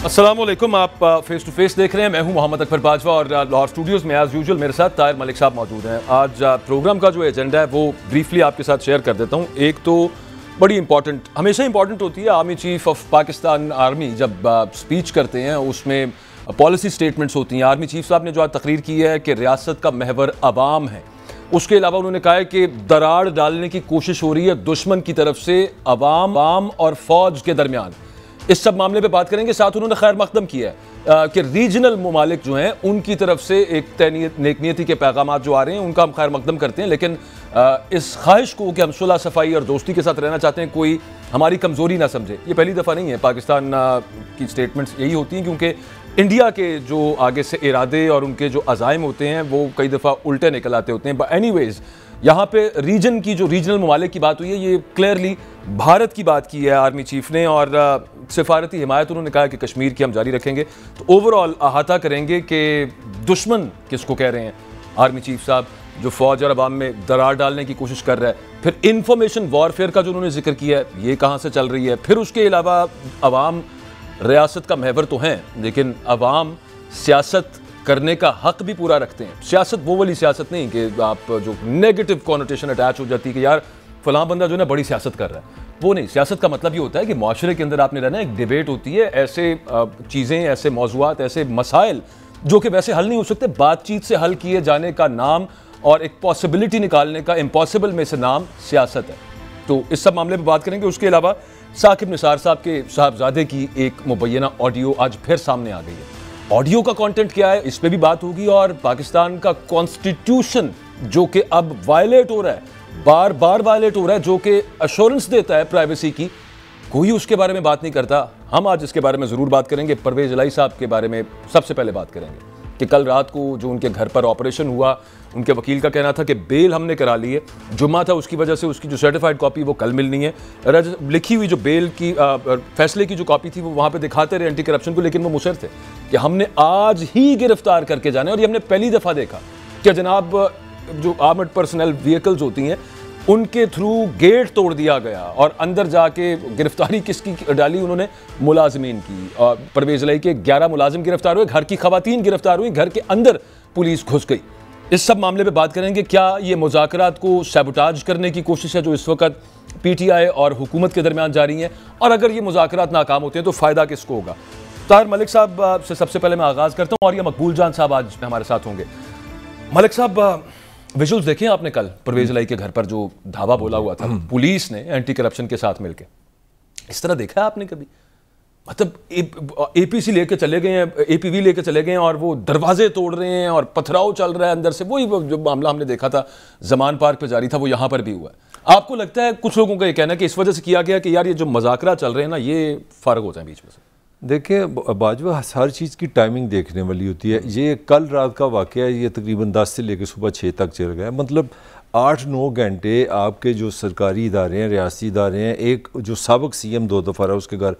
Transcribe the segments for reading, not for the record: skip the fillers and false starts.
अस्सलाम वालेकुम। आप फेस टू फेस देख रहे हैं। मैं हूं मोहम्मद अकबर बाजवा और लाहौर स्टूडियोज़ में एज़ यूजुअल मेरे साथ ताहिर मलिक साहब मौजूद हैं। आज प्रोग्राम का जो एजेंडा है वो ब्रीफली आपके साथ शेयर कर देता हूं। एक तो बड़ी इंपॉर्टेंट, हमेशा इंपॉर्टेंट होती है, army chief of Pakistan army जब स्पीच करते हैं उसमें पॉलिसी स्टेटमेंट्स होती हैं। आर्मी चीफ साहब ने जो आज तकरीर की है कि रियासत का महवर अवाम है, उसके अलावा उन्होंने कहा है कि दरार डालने की कोशिश हो रही है दुश्मन की तरफ से अवाम और फौज के दरमियान। इस सब मामले पे बात करेंगे। साथ उन्होंने खैर मकदम किया है कि रीजनल ममालिक जो हैं उनकी तरफ से एक नेकनीयती के पैगाम जो आ रहे हैं उनका हम खैर मकदम करते हैं, लेकिन इस ख्वाहिश को कि हम सुलह सफाई और दोस्ती के साथ रहना चाहते हैं कोई हमारी कमज़ोरी ना समझे। ये पहली दफ़ा नहीं है, पाकिस्तान की स्टेटमेंट्स यही होती हैं क्योंकि इंडिया के जो आगे से इरादे और उनके जो अज़ाइम होते हैं वो कई दफ़ा उल्टे निकल आते होते हैं। बट एनीवेज़ यहाँ पे रीजन की जो रीजनल ममालिक की बात हुई है, ये क्लियरली भारत की बात की है आर्मी चीफ ने, और सिफारती हिमायत उन्होंने कहा कि कश्मीर की हम जारी रखेंगे। तो ओवरऑल अहाता करेंगे कि दुश्मन किसको कह रहे हैं आर्मी चीफ साहब, जो फौज और अवाम में दरार डालने की कोशिश कर रहा है। फिर इंफॉर्मेशन वॉरफेयर का जो उन्होंने जिक्र किया है ये कहाँ से चल रही है। फिर उसके अलावा अवाम रियासत का महवर तो हैं, लेकिन अवाम सियासत करने का हक भी पूरा रखते हैं। सियासत वो वाली सियासत नहीं कि आप जो नेगेटिव कॉनोटेशन अटैच हो जाती है कि यार फलां बंदा जो है ना बड़ी सियासत कर रहा है, वो नहीं। सियासत का मतलब ये होता है कि माशरे के अंदर आपने रहना, एक डिबेट होती है, ऐसे चीज़ें, ऐसे मौज़ूआत, ऐसे मसाइल जो कि वैसे हल नहीं हो सकते, बातचीत से हल किए जाने का नाम और एक पॉसिबिलिटी निकालने का, इम्पॉसिबल में से नाम सियासत है। तो इस सब मामले पर बात करेंगे। उसके अलावा साकिब निसार साहब के साहबजादे की एक मुबैना ऑडियो आज फिर सामने आ गई है। ऑडियो का कंटेंट क्या है इस पे भी बात होगी, और पाकिस्तान का कॉन्स्टिट्यूशन जो कि अब वायलेट हो रहा है, बार बार वायलेट हो रहा है, जो कि अश्योरेंस देता है प्राइवेसी की, कोई उसके बारे में बात नहीं करता। हम आज इसके बारे में ज़रूर बात करेंगे। परवेज इलाही साहब के बारे में सबसे पहले बात करेंगे कि कल रात को जो उनके घर पर ऑपरेशन हुआ, उनके वकील का कहना था कि बेल हमने करा ली है, जुम्मा था उसकी वजह से उसकी जो सर्टिफाइड कॉपी वो कल मिलनी है। लिखी हुई जो बेल की फैसले की जो कॉपी थी वो वहाँ पे दिखाते रहे एंटी करप्शन को, लेकिन वो मुसर थे कि हमने आज ही गिरफ्तार करके जाना है। और ये हमने पहली दफ़ा देखा कि जनाब जो आर्मड पर्सनल व्हीकल्स होती हैं उनके थ्रू गेट तोड़ दिया गया और अंदर जाके गिरफ्तारी किसकी डाली, उन्होंने मुलाजमीन की। और परवेज इलाही के 11 मुलाजिम गिरफ्तार हुए, घर की खवातीन गिरफ्तार हुई, घर के अंदर पुलिस घुस गई। इस सब मामले पे बात करेंगे। क्या ये मुज़ाकरात को सैबोटाज करने की कोशिश है जो इस वक्त PTI और हुकूमत के दरमियान जारी है, और अगर ये मुज़ाकरात नाकाम होते हैं तो फ़ायदा किसको होगा। ताहिर मलिक साहब से सबसे पहले मैं आगाज़ करता हूँ, और ये मकबूल जान साहब आज हमारे साथ होंगे। मलिक साहब, विजुअल्स देखें आपने कल परवेज इलाही के घर पर जो धावा बोला हुआ था पुलिस ने एंटी करप्शन के साथ मिलकर, इस तरह देखा है आपने कभी? मतलब APC लेके चले गए हैं, APV लेके चले गए हैं और वो दरवाजे तोड़ रहे हैं और पथराव चल रहा है अंदर से। वही जो मामला हमने देखा था जमान पार्क पे जारी था वो यहाँ पर भी हुआ है। आपको लगता है, कुछ लोगों का ये कहना है कि इस वजह से किया गया कि यार ये जो मज़ाकरा चल रहे हैं ना ये फ़र्क हो जाए बीच में से? देखिए बाजवा, हर चीज़ की टाइमिंग देखने वाली होती है। ये कल रात का वाक़या, ये तकरीबन 10 से लेकर सुबह 6 तक चल गया। मतलब 8-9 घंटे आपके जो सरकारी इदारे हैं, रियासी इदारे हैं, एक जो साबिक़ CM 2 दफ़ा रहा उसके घर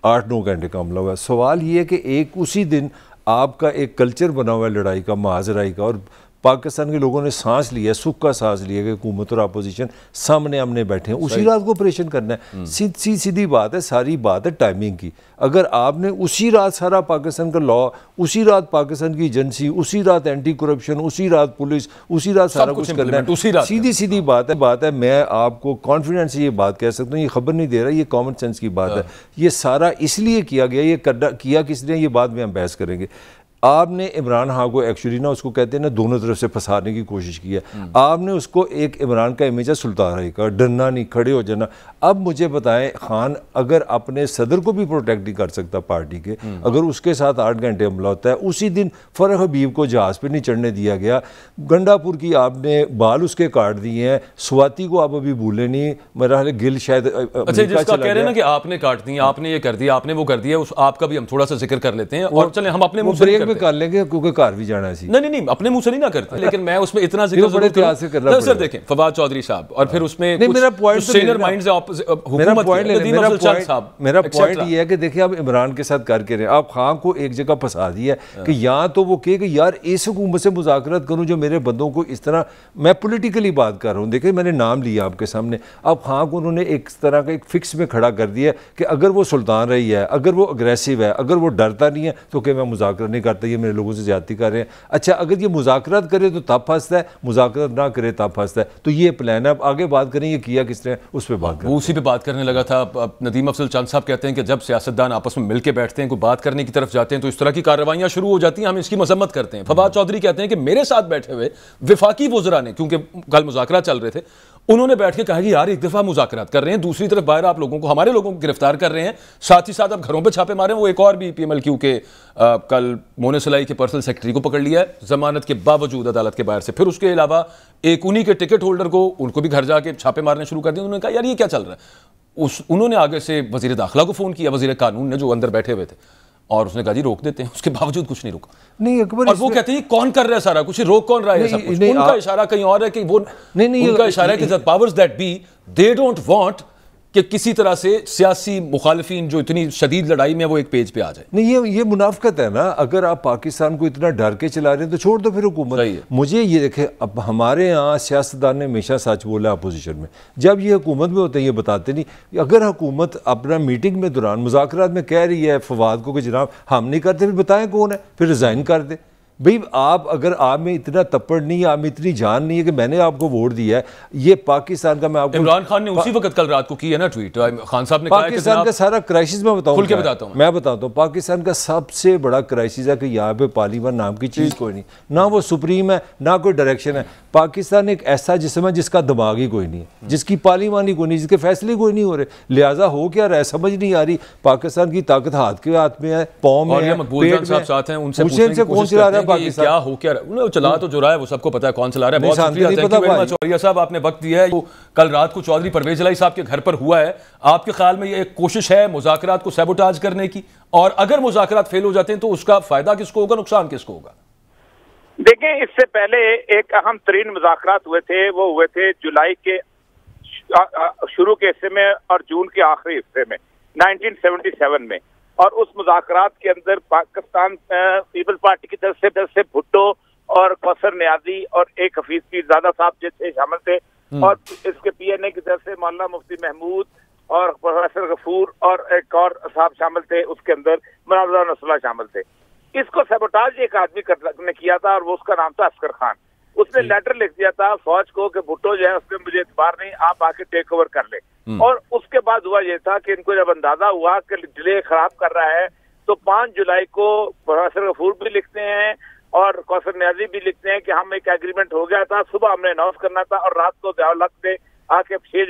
8-9 घंटे का हमला हुआ। सवाल ये है कि एक उसी दिन आपका एक कल्चर बना हुआ है लड़ाई का, महाजराई का, और पाकिस्तान के लोगों ने सांस लिया, सुख का सांस लिया कि हुकूमत और अपोजिशन सामने आमने बैठे हैं। उसी रात को ऑपरेशन करना है। सीधी बात है, सारी बात है टाइमिंग की। अगर आपने उसी रात सारा पाकिस्तान का लॉ, उसी रात पाकिस्तान की एजेंसी, उसी रात एंटी करप्शन, उसी रात पुलिस, उसी रात सारा कुछ करना है, सीधी बात है। मैं आपको कॉन्फिडेंस से ये बात कह सकता हूँ, ये खबर नहीं दे रहा, ये कॉमन सेंस की बात है। ये सारा इसलिए किया गया, ये किया किसने, ये बाद में हम बहस करेंगे। आपने इमरान खान को एक्चुअली ना, उसको कहते हैं ना, दोनों तरफ से फंसाने की कोशिश की है। आपने उसको एक इमरान का इमेज है सुल्तान रही का, डरना नहीं, खड़े हो जाना। अब मुझे बताएं, खान अगर अपने सदर को भी प्रोटेक्ट नहीं कर सकता पार्टी के, अगर उसके साथ 8 घंटे हमला होता है, उसी दिन फरह हबीब को जहाज़ पे नहीं चढ़ने दिया गया, गंडापुर की आपने बाल उसके काट दिए हैं, स्वाति को आप अभी भूले नहीं, मेरा हाल गिल शायद अच्छा जिसका कह रहे हैं ना कि आपने काट दी, आपने ये कर दिया, आपने वो कर दिया, आपका भी हम थोड़ा सा जिक्र कर लेते हैं और चलें हम अपने ब्रेक में कर लेंगे क्योंकि घर भी जाना है। नहीं नहीं, अपने मुंह से नहीं ना करते, लेकिन मैं उसमें इतना जिक्र जरूर करूं। सर देखें फवाद चौधरी साहब और फिर उसमें मेरा पॉइंट ये है कि देखिए आप इमरान के साथ करके रहे, आप खान को एक जगह फंसा दिया कि या तो वो कहे कि यार इस हुकूमत से मुज़ाकरात करूं जो मेरे बंदों को इस तरह, मैं पॉलिटिकली बात कर रहा हूं, देखिए मैंने नाम लिया आपके सामने, अब खान को उन्होंने एक तरह का एक फिक्स में खड़ा कर दिया कि अगर वो सुल्तान रही है, अगर वो अग्रेसिव है, अगर वो डरता नहीं है तो कि मैं मुज़ाकरा नहीं करता, ये मेरे लोगों से ज्यादती कर रहे हैं। अच्छा अगर ये मुज़ाकरात करे तो तब फंसता है, मुज़ाकरात ना करे तब फंसता है। तो ये प्लान है, अब आगे बात करें ये किया किसने, उस पर बात करें। उसी पे बात करने लगा था। नदीम अफजल चंद साहब कहते हैं कि जब सियासतदान आपस में मिलकर बैठते हैं, कोई बात करने की तरफ जाते हैं तो इस तरह की कार्रवाइयां शुरू हो जाती हैं, हम इसकी मजम्मत करते हैं। फवाद चौधरी कहते हैं कि मेरे साथ बैठे हुए विफाकी वज़रा ने, क्योंकि कल मुज़ाकरात चल रहे थे, उन्होंने बैठ के कहा कि यार एक दफा मुज़ाकरात कर रहे हैं, दूसरी तरफ बाहर आप लोगों को, हमारे लोगों को गिरफ्तार कर रहे हैं, साथ ही साथ आप घरों पे छापे मारे। वो एक और भी PMLQ के कल मोने सलाई के पर्सनल सेक्रेटरी को पकड़ लिया है जमानत के बावजूद अदालत के बाहर से। फिर उसके अलावा एक उन्हीं के टिकट होल्डर को, उनको भी घर जाके छापे मारने शुरू कर दिए। उन्होंने कहा यार ये क्या चल रहा है। उन्होंने आगे से वजीर दाखिला को फोन किया, वजीर कानून ने, जो अंदर बैठे हुए थे, और उसने कहा जी रोक देते हैं, उसके बावजूद कुछ नहीं रुका। नहीं अकबर, और वो कहते हैं कौन कर रहा है सारा कुछ, रोक कौन रहा है सब कुछ। उनका इशारा कहीं और है कि वो नहीं, उनका इशारा है कि the powers that be they don't want कि किसी तरह से सियासी मुखालिफिन जो इतनी शदीद लड़ाई में वो एक पेज पे आ जाए। नहीं ये मुनाफकत है ना, अगर आप पाकिस्तान को इतना डर के चला रहे हैं तो छोड़ दो फिर हुकूमत। मुझे ये देखे, अब हमारे यहाँ सियासतदान ने हमेशा सच बोला अपोजिशन में, जब ये हुकूमत में होते हैं ये बताते नहीं। अगर हुकूमत अपना मीटिंग में दौरान मुज़ाकरात में कह रही है फवाद को कि जनाब हम नहीं करते, फिर बताएं कौन है, फिर रिज़ाइन कर दे। भाई आप, अगर आप में इतना तप्पड़ नहीं है, आप में इतनी जान नहीं है कि मैंने आपको वोट दिया है, ये पाकिस्तान का, मैं आपको, इमरान खान ने उसी वक्त कल रात को की है ना ट्वीट, खान साहब ने पाकिस्तान का सारा क्राइसिस मैं बताऊं, खुल के बताता हूं, मैं बताता हूं, पाकिस्तान का सबसे बड़ा क्राइसिस है कि यहाँ पे पार्लियामेंट नाम की चीज़ कोई नहीं, ना वो सुप्रीम है ना कोई डायरेक्शन है। पाकिस्तान एक ऐसा जिस्म है जिसका दिमाग ही कोई नहीं है, जिसकी पार्लियामेंट ही कोई नहीं, जिसके फैसले कोई नहीं हो रहे, लिहाजा हो क्या रहा है समझ नहीं आ रही। पाकिस्तान की ताकत हाथ के हाथ में है, पाँव में है, पेट में, उनसे कौन चला रहा है पाकिस्तान, क्या हो क्या रहा, चला तो जो रहा है वो सबको पता है कौन चला रहा है। बहुत शुक्रिया, thank you very much Chaudhary साहब, आपने वक्त दिया है। कल रात को चौधरी परवेज इलाही साहब के घर पर हुआ है, आपके ख्याल में ये एक कोशिश है मुज़ाकरात को सैबोटाज करने की, और अगर मुज़ाकरात फेल हो जाते हैं तो उसका फायदा किसको होगा, नुकसान किसको होगा? देखें, इससे पहले एक अहम तरीन मुज़ाकरात हुए थे, वो हुए थे जुलाई के शुरू के हिस्से में और जून के आखिरी हिस्से में 1977 में, और उस मुज़ाकरात के अंदर पाकिस्तान पीपल्स पार्टी की तरफ से भुट्टो और कौसर नियाजी और एक हफीज पीरजादा साहब जैसे शामिल थे, और इसके PNA की तरफ से मौलाना मुफ्ती महमूद और प्रोफेसर गफूर और एक और साहब शामिल थे, उसके अंदर मुनाज़ा नसरुल्लाह शामिल थे। इसको सैबोटाज एक आदमी ने किया था और वो उसका नाम था असगर खान। उसने लेटर लिख दिया था फौज को कि भुट्टो जो है उसमें मुझे इतबार नहीं, आप आके टेक ओवर कर ले। और उसके बाद हुआ ये था कि इनको जब अंदाजा हुआ कि डिले खराब कर रहा है, तो 5 जुलाई को प्रोफेसर गफूर भी लिखते हैं और कौसर नियाजी भी लिखते हैं कि हम एक एग्रीमेंट हो गया था, सुबह हमने अनाउंस करना था और रात को दयालत से आके 5-6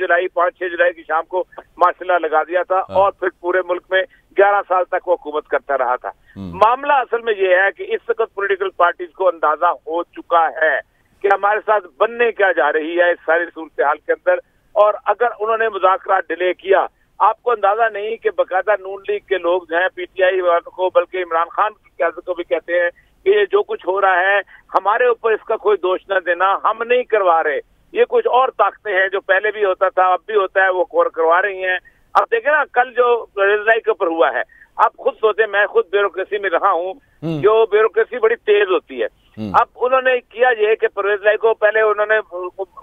जुलाई की शाम को मार्शल लगा दिया था, और फिर पूरे मुल्क में 11 साल तक वो हुकूमत करता रहा था। मामला असल में ये है कि इस वक्त पॉलिटिकल पार्टीज को अंदाजा हो चुका है कि हमारे साथ बनने क्या जा रही है इस सारी सूरत हाल के अंदर, और अगर उन्होंने मुज़ाकरात डिले किया, आपको अंदाजा नहीं कि बकायदा नून लीग के लोग जो हैं PTI को, बल्कि इमरान खान की क़यादत को भी कहते हैं कि ये जो कुछ हो रहा है हमारे ऊपर इसका कोई दोष न देना, हम नहीं करवा रहे, ये कुछ और ताकतें हैं, जो पहले भी होता था अब भी होता है, वो करवा रही हैं। अब देखें ना, कल जो परवेज के ऊपर हुआ है, आप खुद सोचे, मैं खुद ब्यूरोक्रेसी में रहा हूँ, जो ब्यूरोक्रेसी बड़ी तेज होती है। अब उन्होंने किया ये कि परवेज लाई को पहले उन्होंने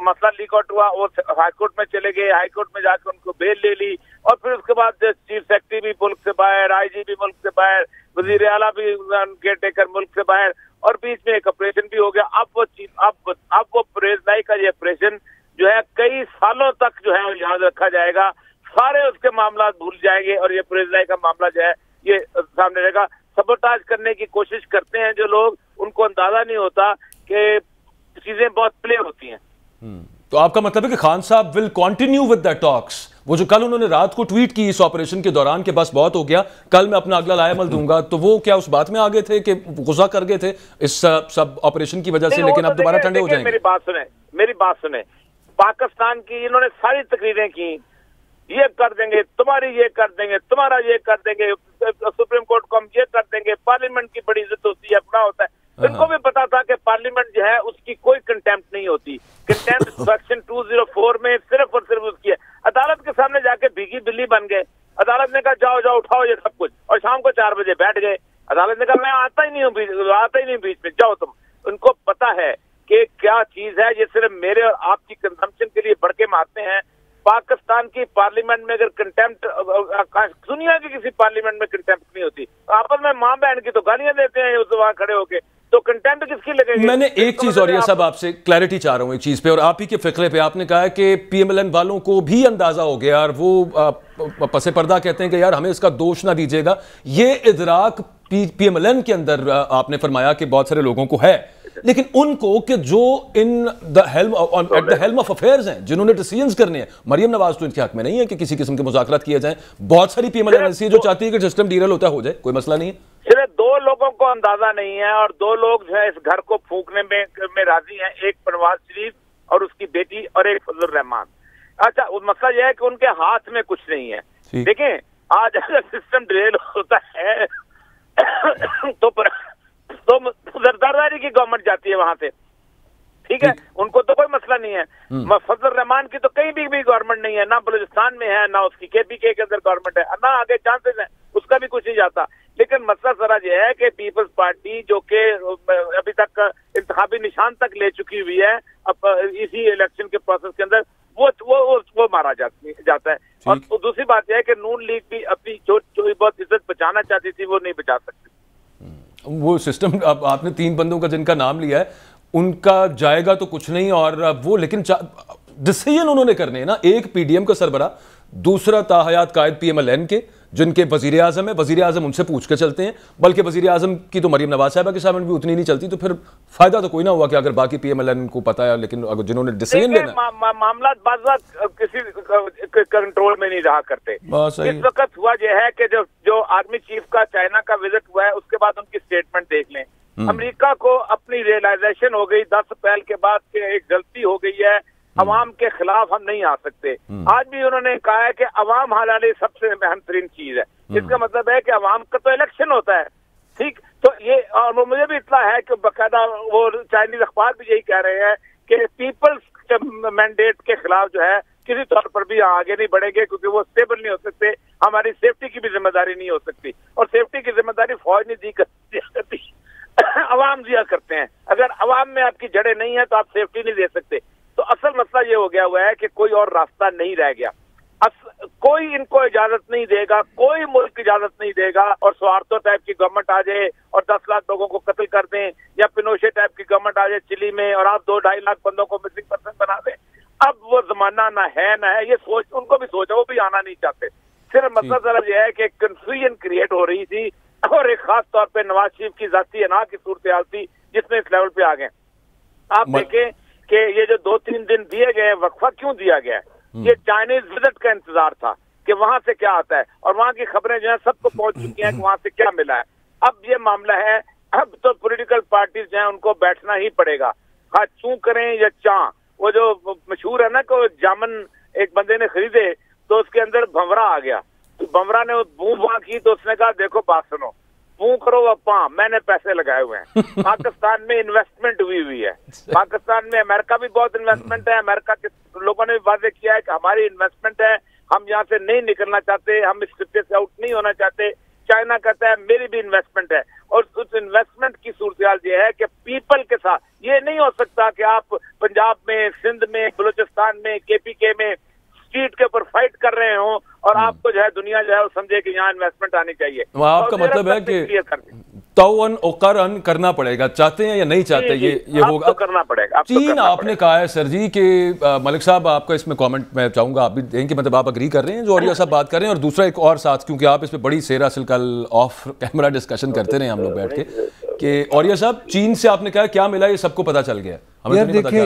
मसला लीक आउट हुआ, वो हाईकोर्ट में चले गए, हाईकोर्ट में जाकर उनको बेल ले ली, और फिर उसके बाद चीफ सेक्रेटरी भी मुल्क से बाहर, IG भी मुल्क से बाहर, वजीर आला भी केयर टेकर मुल्क से बाहर, और बीच में एक ऑपरेशन भी हो गया। अब वो परवेज लाई का ये ऑपरेशन जो है कई सालों तक जो है याद रखा जाएगा, सारे उसके मामला भूल जाएंगे, और ये परवेज लाई का मामला जो है ये सामने रहेगा। सबोटाज करने की कोशिश करते हैं जो लोग, उनको अंदाजा नहीं होता कि चीजें बहुत प्ले होती हैं। तो आपका मतलब है कि खान साहब will continue with the talks, वो जो कल उन्होंने रात को ट्वीट की इस ऑपरेशन के दौरान के बस बहुत हो गया, कल मैं अपना अगला लाएमल दूंगा, तो वो क्या उस बात में आगे थे कि गुस्सा कर गए थे इस सब ऑपरेशन की वजह से, लेकिन अब दोबारा ठंडे हो जाएंगे? मेरी बात सुने, पाकिस्तान की इन्होंने सारी तकरीरें की, ये कर देंगे तुम्हारी, ये कर देंगे तुम्हारा, ये कर देंगे सुप्रीम कोर्ट को हम ये कर देंगे, पार्लियामेंट की बड़ी इज्जत होती होती है, अपना होता है। इनको भी पता था कि पार्लियामेंट जो है उसकी कोई कंटेम्प्ट नहीं होती। कंटेम्प्ट सेक्शन 204 में सिर्फ और सिर्फ उसकी है। अदालत के सामने जाके भीगी बिल्ली बन गए। अदालत ने कहा जाओ जाओ उठाओ ये सब कुछ, और शाम को 4 बजे बैठ गए। अदालत ने कहा मैं आता ही नहीं हूँ बीच में, जाओ तुम। उनको पता है कि क्या चीज है, ये सिर्फ मेरे और आपकी कंजम्पशन के लिए बढ़के मारते हैं। पाकिस्तान की पार्लियामेंट में अगर कंटेम्प्ट, दुनिया की किसी पार्लियामेंट में कंटेम्प्ट नहीं होती, आपस में मां बहन की तो गालियां देते हैं वहां खड़े होके, तो कंटेम्प्ट किसकी लगेगी? मैंने एक चीज और ये सब आपसे क्लैरिटी चाह रहा हूं एक चीज पे, और आप ही के फिक्रे पे। आपने कहा कि पीएमएलएन वालों को भी अंदाजा हो गया और वो पसे पर्दा कहते हैं कि यार हमें इसका दोष ना दीजिएगा। ये इदराक पीएमएलएन के अंदर आपने फरमाया कि बहुत सारे लोगों को है, लेकिन उनको कि जो in the helm of affairs हैं, जिन्होंने डिसीजंस करने हैं, मरियम नवाज तो इनके हक में नहीं है कि किसी किस्म के मुज़ाकरात किए जाएं। बहुत सारी पीएमएलएन ऐसी है जो चाहती है कि सिस्टम डीरेल होता हो जाए, कोई मसला नहीं है। सिर्फ 2 लोगों को अंदाजा नहीं है, और 2 लोग जो है इस घर को फूंकने में राजी हैं, एक नवाज शरीफ और उसकी बेटी, और एक फजल रहमान। अच्छा, मसला यह है कि उनके हाथ में कुछ नहीं है। देखें, आज अगर सिस्टम डिरेल होता है तो जरदारी की गवर्नमेंट जाती है वहां से, ठीक है, उनको तो कोई मसला नहीं है। फजल रहमान की तो कहीं भी गवर्नमेंट नहीं है, ना बलूचिस्तान में है, ना उसकी केपीके के अंदर गवर्नमेंट है, ना आगे चांसेस है, उसका भी कुछ नहीं जाता। लेकिन मसला सारा यह है कि पीपल्स पार्टी जो कि अभी तक इंतखाबी निशान तक ले चुकी हुई है अब इसी इलेक्शन के प्रोसेस के अंदर, वो मारा जाता है। और दूसरी बात यह है कि नून लीग भी अपनी जो बहुत इज्जत बचाना चाहती थी वो नहीं बचा सकती। वो सिस्टम आपने 3 बंदों का जिनका नाम लिया है, उनका जाएगा तो कुछ नहीं, और वो लेकिन डिसीजन उन्होंने करने हैं ना। एक पीडीएम का सरबरा, दूसरा ताहयात कायद पीएमएलएन के, जिनके वजीर आजम है, वजीर आजम उनसे पूछ के चलते हैं। बल्कि वजीर आजम की तो मरियम नवाज साहबा के सामने भी उतनी नहीं चलती, तो फिर फायदा तो कोई ना हुआ कि अगर बाकी पीएमएलएन को पता है, लेकिन अगर जिन्होंने डिसीजन लेना मामला बात किसी कंट्रोल में नहीं रहा करते। इस वक्त हुआ यह है कि जो आर्मी चीफ का चाइना का विजिट हुआ है, उसके बाद उनकी स्टेटमेंट देख लें। अमेरिका को अपनी रियलाइजेशन हो गई 10 अप्रैल के बाद कि एक गलती हो गई है, अवाम के खिलाफ हम नहीं आ सकते। आज भी उन्होंने कहा है कि अवाम हमारे सबसे अहम तरीन चीज है। इसका मतलब है कि अवाम का तो इलेक्शन होता है, ठीक, तो ये, और मुझे भी इतना है कि बाकायदा वो चाइनीज अखबार भी यही कह रहे हैं कि पीपल्स मैंडेट के खिलाफ जो है किसी तौर पर भी आगे नहीं बढ़ेंगे, क्योंकि वो स्टेबल नहीं हो सकते। हमारी सेफ्टी की भी जिम्मेदारी नहीं हो सकती, और सेफ्टी की जिम्मेदारी फौज नहीं दी करती, अवाम दिया करते हैं। अगर अवाम में आपकी जड़ें नहीं है तो आप सेफ्टी नहीं दे सकते। तो असल मसला ये हो गया हुआ है कि कोई और रास्ता नहीं रह गया। कोई इनको इजाजत नहीं देगा, कोई मुल्क इजाजत नहीं देगा, और स्वार्थो टाइप की गवर्नमेंट आ जाए और 10 लाख लोगों को कत्ल कर दें, या पिनोशे टाइप की गवर्नमेंट आ जाए चिली में और आप 2-2.5 लाख बंदों को मिसिंग पर्सन बना दें। अब वो जमाना ना है, ये सोच उनको भी सोचा, वो भी आना नहीं चाहते। सिर्फ मसला जरा यह है कि कंफ्यूजन क्रिएट हो रही थी, और एक खास तौर पे नवाज शरीफ की जाती अना की सूरत हाल थी, जिसमें इस लेवल पे आ गए। आप देखें कि ये जो 2-3 दिन दिए गए, वक्फा क्यों दिया गया है? ये चाइनीज विजिट का इंतजार था कि वहां से क्या आता है, और वहां की खबरें जो है सबको पहुंच चुकी हैं कि वहां से क्या मिला है। अब ये मामला है, अब तो पॉलिटिकल पार्टीज जो है उनको बैठना ही पड़ेगा, हाँ चूं करें या चां। वो जो मशहूर है ना कि जामन एक बंदे ने खरीदे तो उसके अंदर भंवरा आ गया, तो भंवरा ने बूं बां की, तो उसने कहा देखो बात सुनो, बूं करो अपा, मैंने पैसे लगाए हुए हैं। पाकिस्तान में इन्वेस्टमेंट हुई है, पाकिस्तान में अमेरिका भी बहुत इन्वेस्टमेंट है। अमेरिका के लोगों ने भी वादे किया है कि हमारी इन्वेस्टमेंट है, हम यहाँ से नहीं निकलना चाहते, हम इस खित्ते से आउट नहीं होना चाहते। चाइना कहता है मेरी भी इन्वेस्टमेंट है, और उस इन्वेस्टमेंट की सूरत ये है कि पीपल के साथ ये नहीं हो सकता कि आप पंजाब में, सिंध में, बलूचिस्तान में, केपीके में स्ट्रीट के ऊपर फाइट कर रहे हो, और आपको जो है दुनिया जो है वो समझे कि यहाँ इन्वेस्टमेंट आनी चाहिए। आपका मतलब है कि तौन औकरन करना पड़ेगा, चाहते हैं या नहीं चाहते, ये होगा, तो करना पड़ेगा। चीन आपने कहा है सर जी कि मलिक साहब आपका इसमें कमेंट मैं चाहूंगा आप भी दें कि मतलब आप अग्री कर रहे हैं जो औरिया साहब बात कर रहे हैं, और दूसरा एक और साथ, क्योंकि आप इस पर बड़ी सेरा सिल कल ऑफ कैमरा डिस्कशन करते रहे हम लोग बैठ के, कि औरिया साहब चीन से आपने कहा क्या मिला ये सबको पता चल गया, यार देखिए,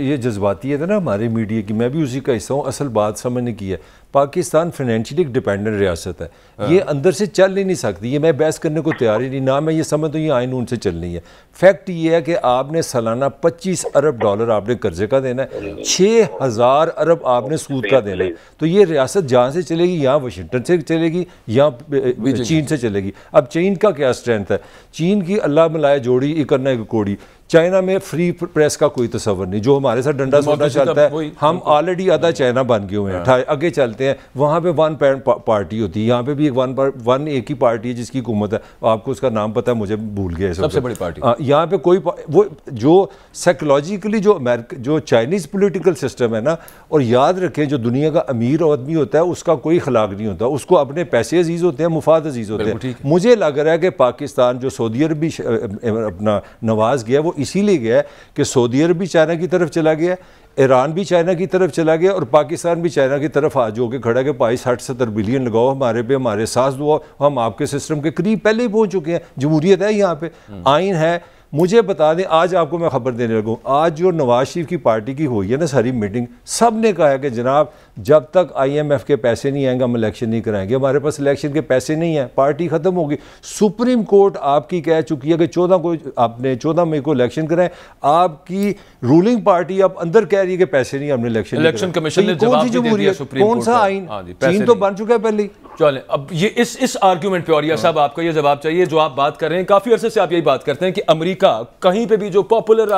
ये जज्बाती है ना हमारे मीडिया की, मैं भी उसी का हिस्सा हूँ। असल बात समझने की है, पाकिस्तान फाइनेंशियली डिपेंडेंट रियासत है, ये अंदर से चल ही नहीं सकती। ये मैं बहस करने को तैयार ही नहीं, ना मैं ये समझता हूँ ये आइन उनसे चलनी है। फैक्ट ये है कि आपने सालाना 25 अरब डॉलर आपने कर्जे का देना है, 6000 अरब आपने सूद का देना है। तो ये रियासत जहाँ से चलेगी, यहाँ वाशिंगटन से चलेगी या चीन से चलेगी। अब चीन का क्या स्ट्रेंथ है? चीन की अल्लाह मिलाए जोड़ी, इकन्ना एक कोड़ी। चाइना में फ्री प्रेस का कोई तसव्वुर नहीं, जो हमारे साथ डंडा सोटा चलता है। हम ऑलरेडी आधा चाइना बन गए हुए हैं। आगे चलते हैं, वहाँ पे वन पार्टी होती है, यहाँ पे भी एक ही पार्टी है जिसकी हुकूमत है। आपको उसका नाम पता है? मुझे भूल गया। सबसे बड़ी पार्टी यहाँ पे कोई वो जो साइकोलॉजिकली जो चाइनीज़ पॉलिटिकल सिस्टम है ना, और याद रखें जो दुनिया का अमीर आदमी होता है उसका कोई खलाक नहीं होता, उसको अपने पैसे अजीज़ होते हैं, मुफाद अजीज़ होते हैं। मुझे लग रहा है कि पाकिस्तान जो सऊदी अरब भी अपना नवाज गया, वो इसीलिए गया कि सऊदी अरब भी चाइना की तरफ चला गया, ईरान भी चाइना की तरफ चला गया और पाकिस्तान भी चाइना की तरफ आज होकर खड़ा कि भाई 60-70 बिलियन लगाओ हमारे पे, हमारे साथ दो, हम आपके सिस्टम के करीब पहले ही पहुंच चुके हैं। जमहूरियत है यहाँ पे, आइन है। मुझे बता दें, आज आपको मैं खबर देने लगूँ, आज जो नवाज शरीफ की पार्टी की हुई है ना सारी मीटिंग, सब ने कहा है कि जनाब जब तक IMF के पैसे नहीं आएंगे हम इलेक्शन नहीं कराएंगे, हमारे पास इलेक्शन के पैसे नहीं हैं, पार्टी ख़त्म होगी। सुप्रीम कोर्ट आपकी कह चुकी है कि 14 मई को इलेक्शन कराएं। आपकी रूलिंग पार्टी अब अंदर कह रही है कि पैसे नहीं, हमने इलेक्शन कमीशन ने जवाब दे दिया सुप्रीम कोर्ट, कौन सा आइन? चीन तो बन चुका है पहले। चलें, अब ये इस आर्ग्यूमेंट पे, और यह साहब आपका ये जवाब चाहिए जो आप बात कर रहे हैं, काफी अरसे से आप यही बात करते हैं कि अमेरिका कहीं पे भी जो पॉपुलर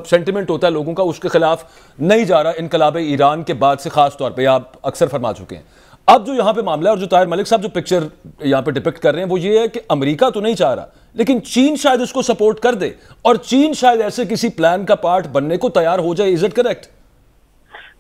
सेंटिमेंट होता है लोगों का, उसके खिलाफ नहीं जा रहा। इनकलाब ईरान के बाद से खास तौर पे आप अक्सर फरमा चुके हैं। अब जो यहाँ पे मामला है और जो ताहिर मलिक साहब जो पिक्चर यहाँ पे डिपिक्ट कर रहे हैं वो ये है कि अमेरिका तो नहीं चाह रहा, लेकिन चीन शायद इसको सपोर्ट कर दे और चीन शायद ऐसे किसी प्लान का पार्ट बनने को तैयार हो जाए। Is it correct?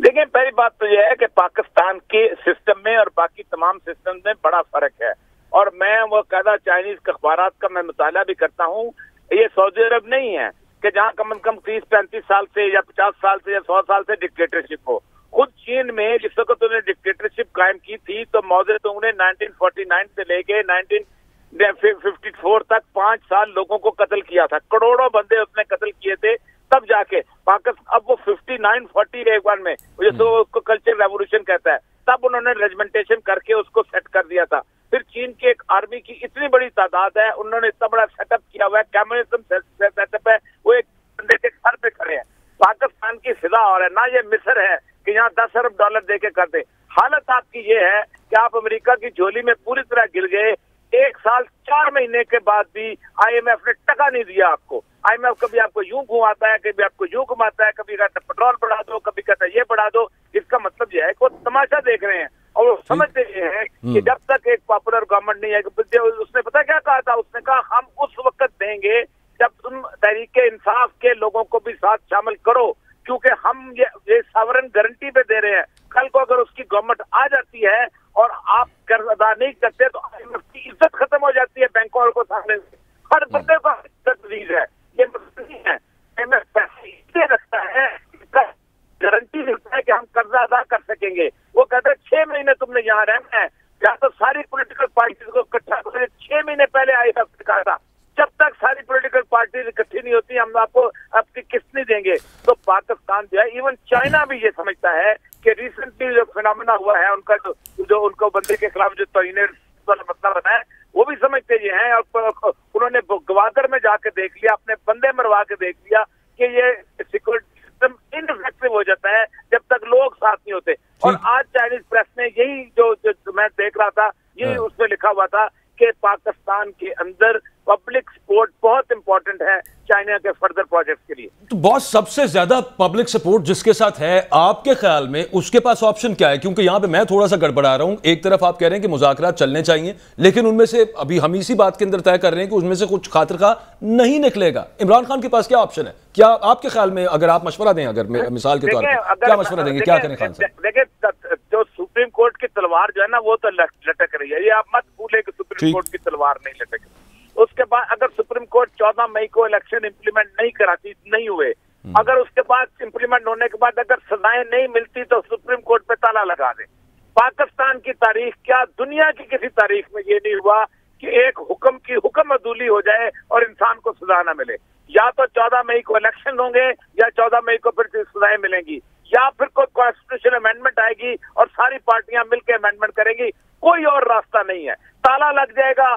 देखिए, पहली बात तो यह है कि पाकिस्तान के सिस्टम में और बाकी तमाम सिस्टम में बड़ा फर्क है, और मैं वो कहता चाइनीज अखबारात का मैं मुताला भी करता हूँ। ये सऊदी अरब नहीं है कि जहाँ कम से कम 30-35 साल से या 50 साल से या 100 साल से डिक्टेटरशिप हो। खुद चीन में जिस वक्त उन्होंने डिक्टेटरशिप कायम की थी तो मौजे तो उन्हें 1949 से लेके 1954 तक 5 साल लोगों को कत्ल किया था, करोड़ों बंदे उसने कत्ल किए थे। तब जाके पाकिस्तान, अब वो 59-41 में जैसे उसको कल्चर रेवोल्यूशन कहता है, तब उन्होंने रेजिमेंटेशन करके उसको सेट कर दिया था। फिर चीन की एक आर्मी की इतनी बड़ी तादाद है, उन्होंने इतना बड़ा सेटअप किया हुआ है, कम्युनिज्म सेटअप है, वो एक बंदे के सर पे खड़े हैं। पाकिस्तान की फिजा और है ना, ये मिस्र है कि यहाँ 10 अरब डॉलर देके कर दे। हालत आपकी ये है कि आप अमेरिका की झोली में पूरी तरह गिर गए। 1 साल 4 महीने के बाद भी IMF ने टका नहीं दिया आपको। IMF कभी आपको यूं घुमाता है, कभी आपको यूं घुमाता है, कभी कहता है पेट्रोल बढ़ा दो, कभी कहता है ये बढ़ा दो। इसका मतलब यह है कि वो तमाशा देख रहे हैं और वो समझते हैं कि जब तक एक पॉपुलर गवर्नमेंट नहीं आएगी। उसने पता क्या कहा था? उसने कहा हम उस वक्त देंगे जब तुम तहरीके इंसाफ के लोगों को भी साथ शामिल करो, क्योंकि हम ये सॉवरेन गारंटी पे दे रहे हैं। कल को अगर उसकी गवर्नमेंट आ जाती है और आप कर्ज अदा नहीं करते तो IMF की इज्जत खत्म हो जाती है बैंकों को सामने। हर बंदे को इज्जत है, ये नहीं है। IMF पैसे इसलिए रखता है, गारंटी देता है कि हम कर्जा अदा कर सकेंगे। वो कहते हैं 6 महीने तुमने यहाँ रहना है, या तो सारी पॉलिटिकल पार्टी को इकट्ठा करें। 6 महीने पहले IMF ने कहा था जब तक सारी पॉलिटिकल पार्टी इकट्ठी नहीं होती हम आपको आपकी किस्त नहीं देंगे। तो पाकिस्तान जो है, इवन चाइना भी ये समझता है कि रिसेंटली जो फिनोमेना हुआ है उनका जो उनको बंदे के खिलाफ जो तोहिन वाला मसला बना है, वो भी समझते ये हैं। और उन्होंने गवादर में जाके देख लिया, अपने बंदे मरवा के देख लिया कि ये सिक्योरिटी सिस्टम इनइफेक्टिव हो जाता है जब तक लोग साथ नहीं होते। और आज चाइनीज प्रेस में यही जो मैं देख रहा था, यही उसमें लिखा हुआ था कि पाकिस्तान के अंदर पब्लिक सपोर्ट बहुत इंपॉर्टेंट है चाइना के फर्दर प्रोजेक्ट के लिए। तो बॉस, सबसे ज्यादा पब्लिक सपोर्ट जिसके साथ है आपके ख्याल में, उसके पास ऑप्शन क्या है? क्योंकि यहां पे मैं थोड़ा सा गड़बड़ा रहा हूं। एक तरफ आप कह रहे हैं कि मुज़ाकरात चलने चाहिए, लेकिन उनमें से अभी हम इसी बात के अंदर तय कर रहे हैं कि उसमें से कुछ खातिर नहीं निकलेगा। इमरान खान के पास क्या ऑप्शन है? क्या आपके ख्याल में, अगर आप मशवरा दें, अगर मिसाल के तौर पर क्या मशवरा देंगे, क्या करें खान साहब? देखिए, जो सुप्रीम कोर्ट की तलवार जो है ना, वो तो लटक रही है। ये आप मत भूले कि सुप्रीम कोर्ट की तलवार नहीं लटक रही। उसके बाद अगर सुप्रीम कोर्ट 14 मई को इलेक्शन इंप्लीमेंट नहीं कराती, नहीं हुए, अगर उसके बाद इंप्लीमेंट होने के बाद अगर सजाएं नहीं मिलती तो सुप्रीम कोर्ट पे ताला लगा दे। पाकिस्तान की तारीख, क्या दुनिया की किसी तारीख में ये नहीं हुआ कि एक हुक्म की हुक्म अदूली हो जाए और इंसान को सजा न मिले। या तो 14 मई को इलेक्शन होंगे या 14 मई को फिर सजाएं मिलेंगी, या फिर कोई कॉन्स्टिट्यूशन अमेंडमेंट आएगी और सारी पार्टियां मिलकर अमेंडमेंट करेंगी। कोई और रास्ता नहीं है। ताला लग जाएगा,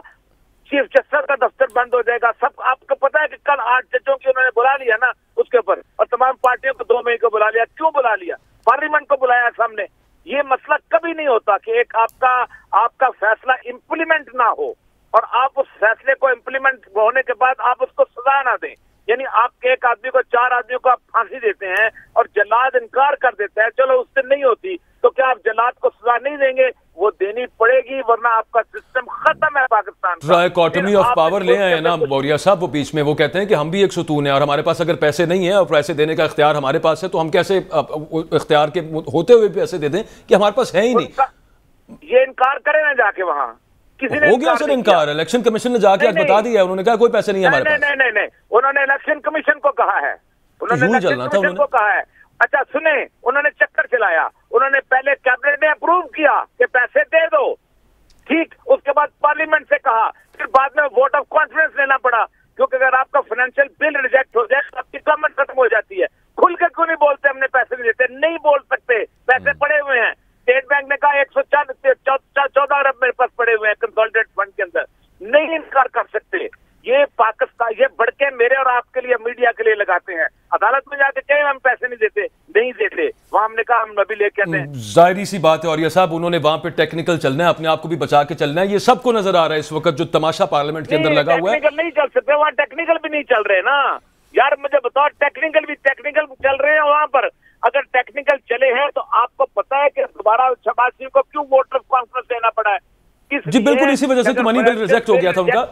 चीफ जस्टिस का दफ्तर बंद हो जाएगा। सब आपको पता है कि कल 8 जजों की उन्होंने बुला लिया ना उसके ऊपर, और तमाम पार्टियों को 2 मई को बुला लिया। क्यों बुला लिया? पार्लियामेंट को बुलाया सामने। ये मसला कभी नहीं होता कि एक आपका फैसला इम्प्लीमेंट ना हो और आप उस फैसले को इम्प्लीमेंट होने के बाद आप उसको सजा ना दें। यानी आप एक आदमी को 4 आदमियों को आप फांसी देते हैं और जल्लाद इनकार कर देता है, चलो उससे नहीं होती, तो क्या आप जल्लाद को सजा नहीं देंगे? वो देनी पड़ेगी, वरना आपका सिस्टम खत्म है पाकिस्तान का। डायकोटमी ऑफ पावर ले आए ना मौर्या साहब, वो बीच में वो कहते हैं कि हम भी एक सुतून है और हमारे पास अगर पैसे नहीं है और पैसे देने का इख्तियार हमारे पास है तो हम कैसे इख्तियार के होते हुए पैसे दे दें कि हमारे पास है ही नहीं। ये इनकार करें ना जाके वहां, किसी ने हो गया सर इनकार। इलेक्शन कमीशन ने जाके आज बता दिया, उन्होंने कहा कोई पैसे नहीं है हमारे पास। नहीं, उन्होंने इलेक्शन कमीशन को कहा है, उन्होंने इलेक्शन कमीशन को कहा है। अच्छा सुने, उन्होंने चक्कर चलाया, उन्होंने पहले कैबिनेट ने अप्रूव किया कि पैसे दे दो, ठीक, उसके बाद पार्लियामेंट से कहा, फिर बाद में वोट ऑफ कॉन्फिडेंस लेना पड़ा, क्योंकि अगर आपका फाइनेंशियल बिल रिजेक्ट हो जाए तो आपकी गवर्नमेंट खत्म हो जाती है। खुल के क्यों नहीं बोलते हमने पैसे नहीं देते? नहीं बोल सकते, पैसे पड़े हुए हैं। स्टेट बैंक ने कहा 114 अरब मेरे पास पड़े हुए हैं कंसोलिडेटेड फंड के अंदर, नहीं इनकार कर सकते। ये पाकिस्तान, ये बढ़के मेरे और आपके लिए, मीडिया के लिए लगाते हैं। अदालत में जाके कहें हम पैसे नहीं देते, नहीं देते, वहां हमने कहा हम अभी लेके आते हैं। जाहिर सी बात है। और ये साहब उन्होंने वहां पे टेक्निकल चलना है, अपने आप को भी बचा के चलना है। ये सबको नजर आ रहा है इस वक्त जो तमाशा पार्लियामेंट के अंदर लगा हुआ है। टेक्निकल नहीं चल सकते वहाँ, टेक्निकल भी नहीं चल रहे ना यार, मुझे बताओ। टेक्निकल चल रहे हैं वहां पर। अगर टेक्निकल चले हैं तो आपको पता है कि दोबारा शहबाज को क्यों वोट ऑफ कॉन्फ्रेंस लेना पड़ा है? जी बिल्कुल, इसी वजह से तो मनी बिल रिजेक्ट हो गया था उनका।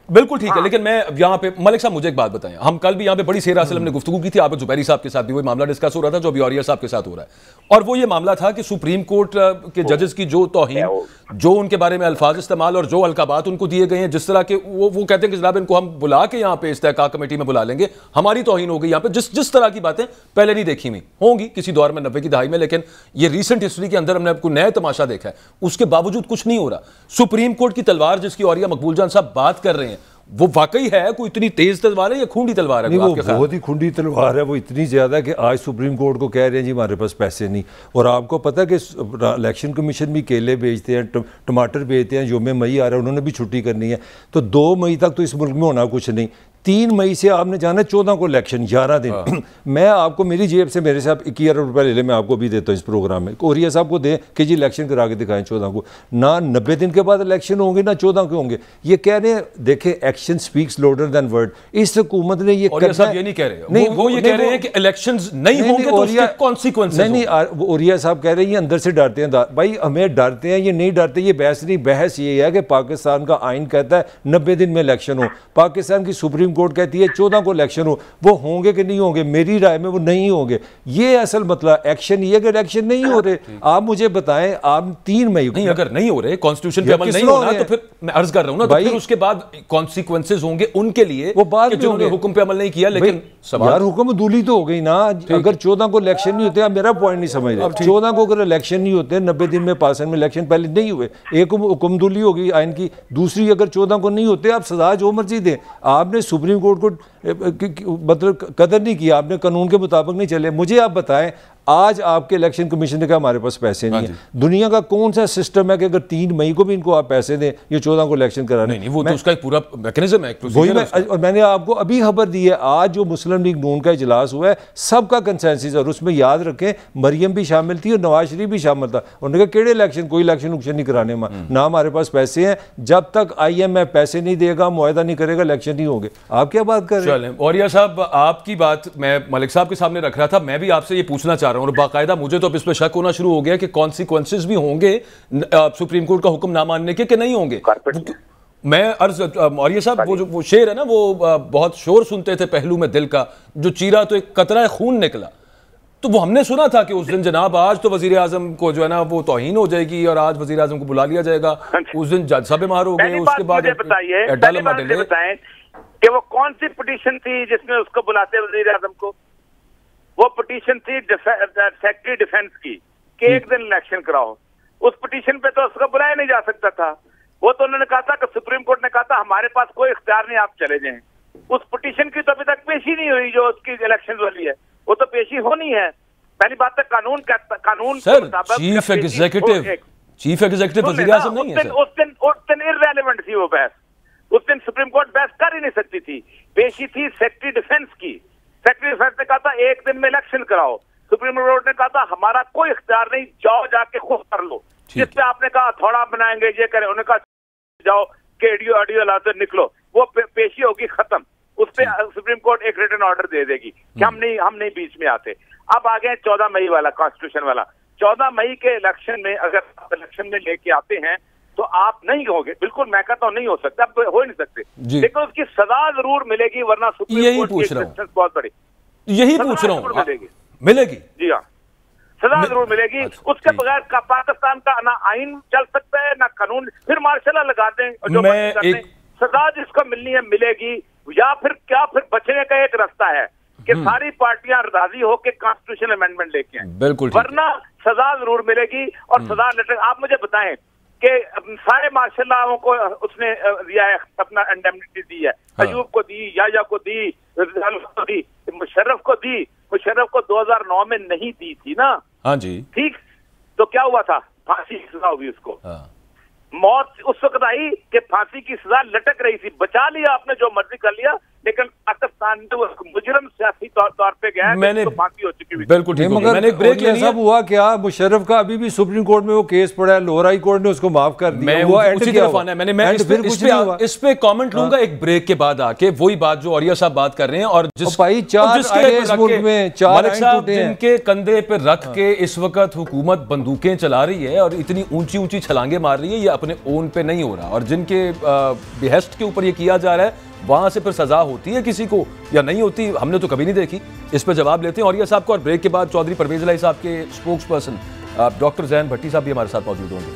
बिल्कुल ठीक है, लेकिन मैं यहाँ पे मलिक साहब मुझे एक बात बताएं, हम कल भी यहाँ पे बड़ी सेरा से हमने गुफ्तगू की थी, आप जुबैरी साहब के साथ भी वही मामला डिस्कस हो रहा था जो अभी औरिया साहब के साथ हो रहा है। और वो ये मामला था कि सुप्रीम कोर्ट के जजेस की जो तौहीन, जो उनके बारे में अल्फाज इस्तेमाल और जो अलकाबात उनको दिए गए हैं, जिस तरह के वो कहते हैं कि जनाब इनको हम बुला के यहाँ पे इस्तेहकाक कमेटी में बुला लेंगे, हमारी तौहीन हो गई यहाँ पे। जिस तरह की बातें पहले नहीं देखी हुई होंगी किसी दौर में 90 की दहाई में, लेकिन ये रिसेंट हिस्ट्री के अंदर हमने आपको नया तमाशा देखा है। उसके बावजूद कुछ नहीं हो रहा। सुप्रीम कोर्ट की तलवार जिसकी औरिया मकबूल जान साहब बात कर रहे हैं, वो वाकई है कोई इतनी तेज तलवार है या खूंडी तलवार है? नहीं, वो बहुत ही खूंडी तलवार है। वो इतनी ज़्यादा कि आज सुप्रीम कोर्ट को कह रहे हैं जी हमारे पास पैसे नहीं। और आपको पता है कि इलेक्शन कमीशन भी केले बेचते हैं, टमाटर बेचते हैं, योम मई आ रहा है, उन्होंने भी छुट्टी करनी है। तो 2 मई तक तो इस मुल्क में होना कुछ नहीं। 3 मई से आपने जाना 14 को इलेक्शन, 11 दिन। मैं आपको मेरी जेब से मेरे साहब 21 अरब रुपये ले ले, मैं आपको भी देता हूँ इस प्रोग्राम में। औरिया साहब को दें कि जी इलेक्शन करा के दिखाएं 14 को। ना 90 दिन के बाद इलेक्शन होंगे ना 14 के होंगे। ये कह रहे हैं, देखें action speaks louder than word. इस हुकूमत ने ये औरिया साहब ये नहीं कह रहे, नहीं वो ये कह रहे हैं कि इलेक्शंस नहीं होंगे तो उसके कॉन्सिक्वेंसेस। नहीं, औरिया साहब कह रहे हैं ये अंदर से डरते हैं। भाई हमें डरते हैं, ये नहीं डरते, ये बहस नहीं। बहस ये है कि पाकिस्तान का आइन कहता है 90 दिन में इलेक्शन हो, पाकिस्तान की सुप्रीम कोर्ट कहती है 14 को इलेक्शन हो। वो होंगे कि नहीं होंगे? मेरी राय में वो नहीं होंगे। ये असल मतलब एक्शन ये कि इलेक्शन नहीं हो रहे। आप मुझे बताएं, आप 3 मई नहीं, अगर नहीं हो रहे, कॉन्स्टिट्यूशन पे अमल नहीं होना, तो फिर मैं अर्ज कर रहा हूं ना, तो फिर उसके बाद कॉन्सिक्वेंसेस होंगे उनके लिए। वो बाद में जिन्होंने हुक्म पे अमल नहीं किया। लेकिन यार हुक्म दूली तो हो गई ना। अगर 14 को इलेक्शन नहीं होते, आप मेरा पॉइंट नहीं समझ रहे। 14 को अगर इलेक्शन नहीं होते, 90 दिन में पाकिस्तान में इलेक्शन पहले नहीं हुए, एक हुक्म दूली होगी आइन की। दूसरी, अगर 14 को नहीं होते, आप सजा जो मर्जी दें। आपने सुप्रीम कोर्ट को मतलब कदर नहीं किया, आपने कानून के मुताबिक नहीं चले। मुझे आप बताएं, आज आपके इलेक्शन कमीशन ने कहा हमारे पास पैसे नहीं है। दुनिया का कौन सा सिस्टम है कि अगर 3 मई को भी इनको आप पैसे दें, ये 14 को इलेक्शन कराने? नहीं, वो तो उसका एक पूरा मैकेनिज्म है, वही और मैंने आपको अभी खबर दी है, आज जो मुस्लिम लीग नून का इजलास हुआ है, सबका कंसेंसस है। और उसमें याद रखें, मरियम भी शामिल थी और नवाज शरीफ भी शामिल था। उन्होंने कहा केड़े इलेक्शन, कोई इलेक्शन नहीं कराने ना हमारे पास पैसे हैं। जब तक IMF पैसे नहीं देगा, मुआहदा नहीं करेगा, इलेक्शन नहीं होंगे। आप क्या बात कर रहे हैं? औरिया साहब, आपकी बात मैं मलिक साहब के सामने रख रहा था, मैं भी आपसे ये पूछना चाह रहा हूँ और बाकायदा मुझे तो अब इस पर शक होना शुरू हो गया कि कॉन्सिक्वेंसेस भी होंगे सुप्रीम कोर्ट का हुक्म ना मानने के कि नहीं होंगे। मैं अर्ज औरिया साहब, वो शेर है ना, वो बहुत शोर सुनते थे पहलू में दिल का, जो चीरा तो एक कतरा खून निकला। तो वो हमने सुना था कि उस दिन जनाब आज तो वजीर आजम को जो है ना वो तौहीन हो जाएगी और आज वजीर आजम को बुला लिया जाएगा। उस दिन जज साहब बीमार हो गए, उसके बाद बताइए कि वो कौन सी पिटीशन थी जिसमें उसको बुलाते वजीर आजम को? वो पिटीशन थी सेक्रेटरी डिफेंस की कि एक दिन इलेक्शन कराओ। उस पिटीशन पे तो उसको बुलाया नहीं जा सकता था। वो तो उन्होंने कहा था कि सुप्रीम कोर्ट ने कहा था हमारे पास कोई इख्तियार नहीं, आप चले जाएं। उस पिटीशन की तो अभी तक पेशी नहीं हुई जो उसकी इलेक्शन वाली है, वो तो पेशी होनी है। पहली बात तो कानून सर, चीफ एग्जीक्यूटिव वज़ीर आज़म नहीं है सर। उस दिन इररेलेवेंट थी वो बहस, उस दिन सुप्रीम कोर्ट बहस कर ही नहीं सकती थी। पेशी थी सेक्रेटरी डिफेंस की, सेक्रेटरी डिफेंस ने कहा था एक दिन में इलेक्शन कराओ, सुप्रीम कोर्ट ने कहा था हमारा कोई इख्तियार नहीं, जाओ जाके खुद कर लो। जिस पे आपने कहा थोड़ा बनाएंगे ये करें, उन्होंने कहा जाओ के ऑडियो लाते निकलो, वो पेशी होगी खत्म, उस पे सुप्रीम कोर्ट एक रिटन ऑर्डर दे देगी कि हम नहीं बीच में आते। अब आ गए 14 मई वाला कॉन्स्टिट्यूशन वाला। 14 मई के इलेक्शन में अगर आप इलेक्शन में लेके आते हैं तो आप नहीं होगे, बिल्कुल मैं कहता हूँ नहीं हो सकता, आप हो ही नहीं सकते, लेकिन उसकी सजा जरूर मिलेगी, वरना सुप्रीम कोर्ट की रेजिस्टेंस बहुत बड़ी। यही पूछ रहा हूँ, मिलेगी जी हाँ, सजा जरूर मिलेगी। उसके बगैर का पाकिस्तान का ना आइन चल सकता है ना कानून, फिर मार्शल लगा दें जो सजा जिसको मिलनी है मिलेगी। या फिर बचने का एक रास्ता है कि सारी पार्टियां राजी होकर कॉन्स्टिट्यूशन अमेंडमेंट लेके आए, बिल्कुल, वरना सजा जरूर मिलेगी। और सजा लेटर आप मुझे बताएं कि सारे मार्शल को उसने दिया है, अपना इंडेमनिटी दी है, अयूब को दी, याया को दी, मुशर्रफ को दी। मुशर्रफ को 2009 में नहीं दी थी ना, हाँ जी, ठीक, तो क्या हुआ था, फांसी की सजा हुई उसको। मौत उस वक्त आई कि फांसी की सजा लटक रही थी, बचा लिया आपने, जो मर्जी कर लिया, लेकिन पाकिस्तान में वो मुजरम सियासी तौर पे गया है, तो फांसी हो चुकी है। बिल्कुल ठीक, मगर मैंने एक ब्रेक ले लिया। सब हुआ क्या, मुशर्रफ का अभी भी सुप्रीम कोर्ट में वो केस पड़ा है, लोअर हाई कोर्ट ने उसको माफ कर दिया। मैं इस पे कमेंट लूंगा एक ब्रेक के बाद आके, वही बात जो औरिया साहब बात कर रहे हैं, और जिनके कंधे पे रख के इस वक्त हुकूमत बंदूकें चला रही है और इतनी ऊंची ऊंची छलांगे मार रही है, ये अपने ओन पे नहीं हो रहा, और जिनके बिहेस्ट के ऊपर ये किया जा रहा है, वहां से फिर सजा होती है किसी को या नहीं होती, हमने तो कभी नहीं देखी। इस पर जवाब लेते हैं औरिया साहब को, और ब्रेक के बाद चौधरी परवेज इलाही साहब के spokesperson doctor Jain Bhatti साहब भी हमारे साथ मौजूद होंगे।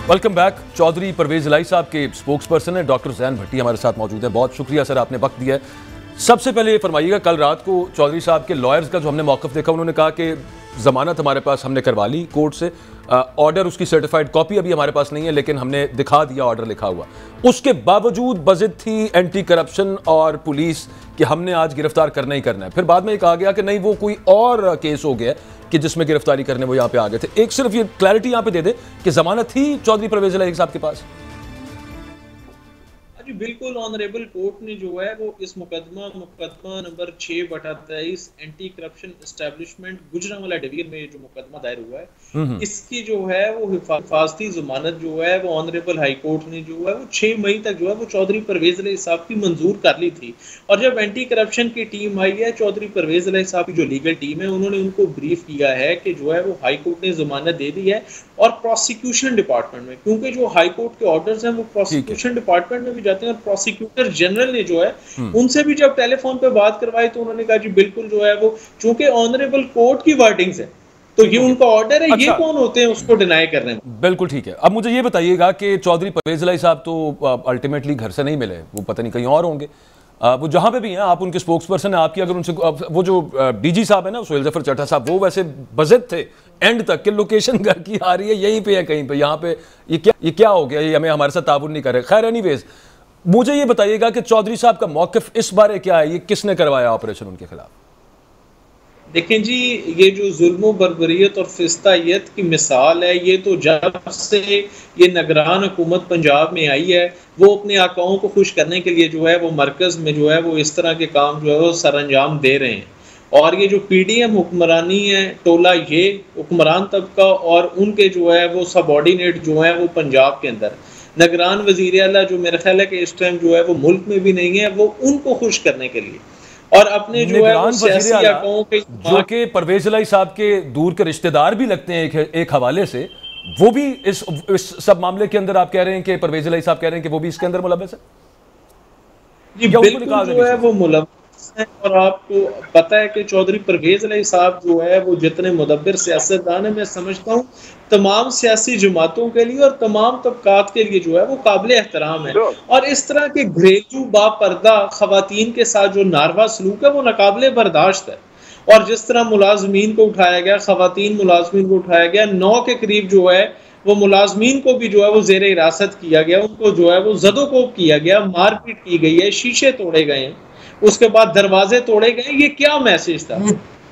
Welcome back. चौधरी परवेज इलाही साहब के स्पोक्स पर्सन है डॉक्टर जैन भट्टी हमारे साथ मौजूद है। बहुत शुक्रिया सर, आपने वक्त दिया है। सबसे पहले ये फरमाइएगा, कल रात को चौधरी साहब के लॉयर्स का जो हमने मौक़िफ़ देखा, उन्होंने कहा कि ज़मानत हमारे पास हमने करवा ली कोर्ट से, ऑर्डर उसकी सर्टिफाइड कॉपी अभी हमारे पास नहीं है, लेकिन हमने दिखा दिया ऑर्डर लिखा हुआ। उसके बावजूद बज़िद थी एंटी करप्शन और पुलिस कि हमने आज गिरफ्तार करना ही करना है। फिर बाद में ये कहा गया कि नहीं, वो कोई और केस हो गया कि जिसमें गिरफ्तारी करने वो यहाँ पे आ गए थे। एक सिर्फ ये क्लैरिटी यहाँ पे दे दे कि ज़मानत थी चौधरी परवेज इलाही साहब के पास। जी बिल्कुल, ऑनरेबल कोर्ट ने जो है वो इस मुकदमा number 6/23 anti corruption establishment Gujranwala division में जो मुकदमा दायर हुआ है, इसकी जो है वो हिफाजती जमानत जो है वो ऑनरेबल हाई कोर्ट ने जो है वो 6 मई तक जो है वो चौधरी परवेज इलाही साहब की मंजूर कर ली थी। और जब एंटी करप्शन की टीम आई है, चौधरी परवेज इलाही साहब की जो लीगल टीम है, उन्होंने उनको ब्रीफ किया है कि जो है वो हाई कोर्ट ने जमानत दे दी है। और प्रोसिक्यूशन डिपार्टमेंट में, क्योंकि जो हाई कोर्ट के ऑर्डर्स हैं वो प्रोसिक्यूशन डिपार्टमेंट में भी जाते हैं, और प्रोसिक्यूटर जनरल ने जो है उनसे भी जब टेलीफोन पे बात करवाई तो उन्होंने कहा जी बिल्कुल जो है वो, चूंकि ऑनरेबल कोर्ट की वर्डिंग्स है तो ये उनका ऑर्डर है। ये कौन होते हैं उसको डिनाई करने में? बिल्कुल ठीक है। अब मुझे ये बताइएगा कि चौधरी परवेज इलाही साहब तो अल्टीमेटली घर से नहीं मिले, वो पता नहीं कहीं और होंगे, वो जहां पे भी हैं, आप उनके स्पोक्स पर्सन हैं, आपकी अगर उनसे वो जो डीजी साहब है ना सोहेल जफर चड्ढा साहब, वो वैसे बज़िद थे एंड तक कि लोकेशन घर की आ रही है, यहीं पे है कहीं पे, यहाँ पे ये क्या हो गया, ये हमारे साथ ताबुन नहीं कर रहे। खैर एनीवेज, मुझे ये बताइएगा कि चौधरी साहब का मौक़िफ़ इस बारे क्या है, ये किसने करवाया ऑपरेशन उनके खिलाफ? देखें जी, ये जो जुल्म बर्बरियत और फिस्तायत की मिसाल है, ये तो जब से ये निगरान हुकूमत पंजाब में आई है, वो अपने आकाओं को खुश करने के लिए जो है वो मरकज़ में जो है वो इस तरह के काम जो है वो सर अंजाम दे रहे हैं। और ये जो PDM हुक्मरानी है, टोला ये हुक्मरान तबका और उनके जो है वो सबऑर्डिनेट जो है वो पंजाब के अंदर निगरान वज़ीर आला जो मेरा ख्याल है कि इस टाइम जो है वो मुल्क में भी नहीं है, वो उनको खुश करने के लिए और अपने जो है वो सियासी आकाओं के, जो कि परवेज इलाही साहब के दूर के रिश्तेदार भी लगते हैं एक हवाले से, वो भी इस सब मामले के अंदर आप कह रहे हैं कि परवेज इलाही साहब कह रहे हैं कि वो भी इसके अंदर मुलव्वस है? जी बिल्कुल जो है वो मुलव्वस है। और आपको पता है कि चौधरी परवेज इलाही साहब जो है वो जितने मुदब्बिर सियासतदान है, मैं समझता हूँ तमाम सियासी जमातों के लिए और तमाम तबकात के लिए जो है वो काबिल एहतराम है। और इस तरह के घरेलू बापर्दा खवातीन के साथ जो नारवा सलूक है वो नाकाबिले बर्दाश्त है। और जिस तरह मुलाजमीन को उठाया गया, खवातीन मुलाजमीन को उठाया गया, 9 के करीब जो है वो मुलाजमीन को भी जो है वो जेर हिरासत किया गया, उनको जो है वो जदोकोब किया गया, मारपीट की गई है, शीशे तोड़े गए हैं, उसके बाद दरवाजे तोड़े गए। ये क्या मैसेज था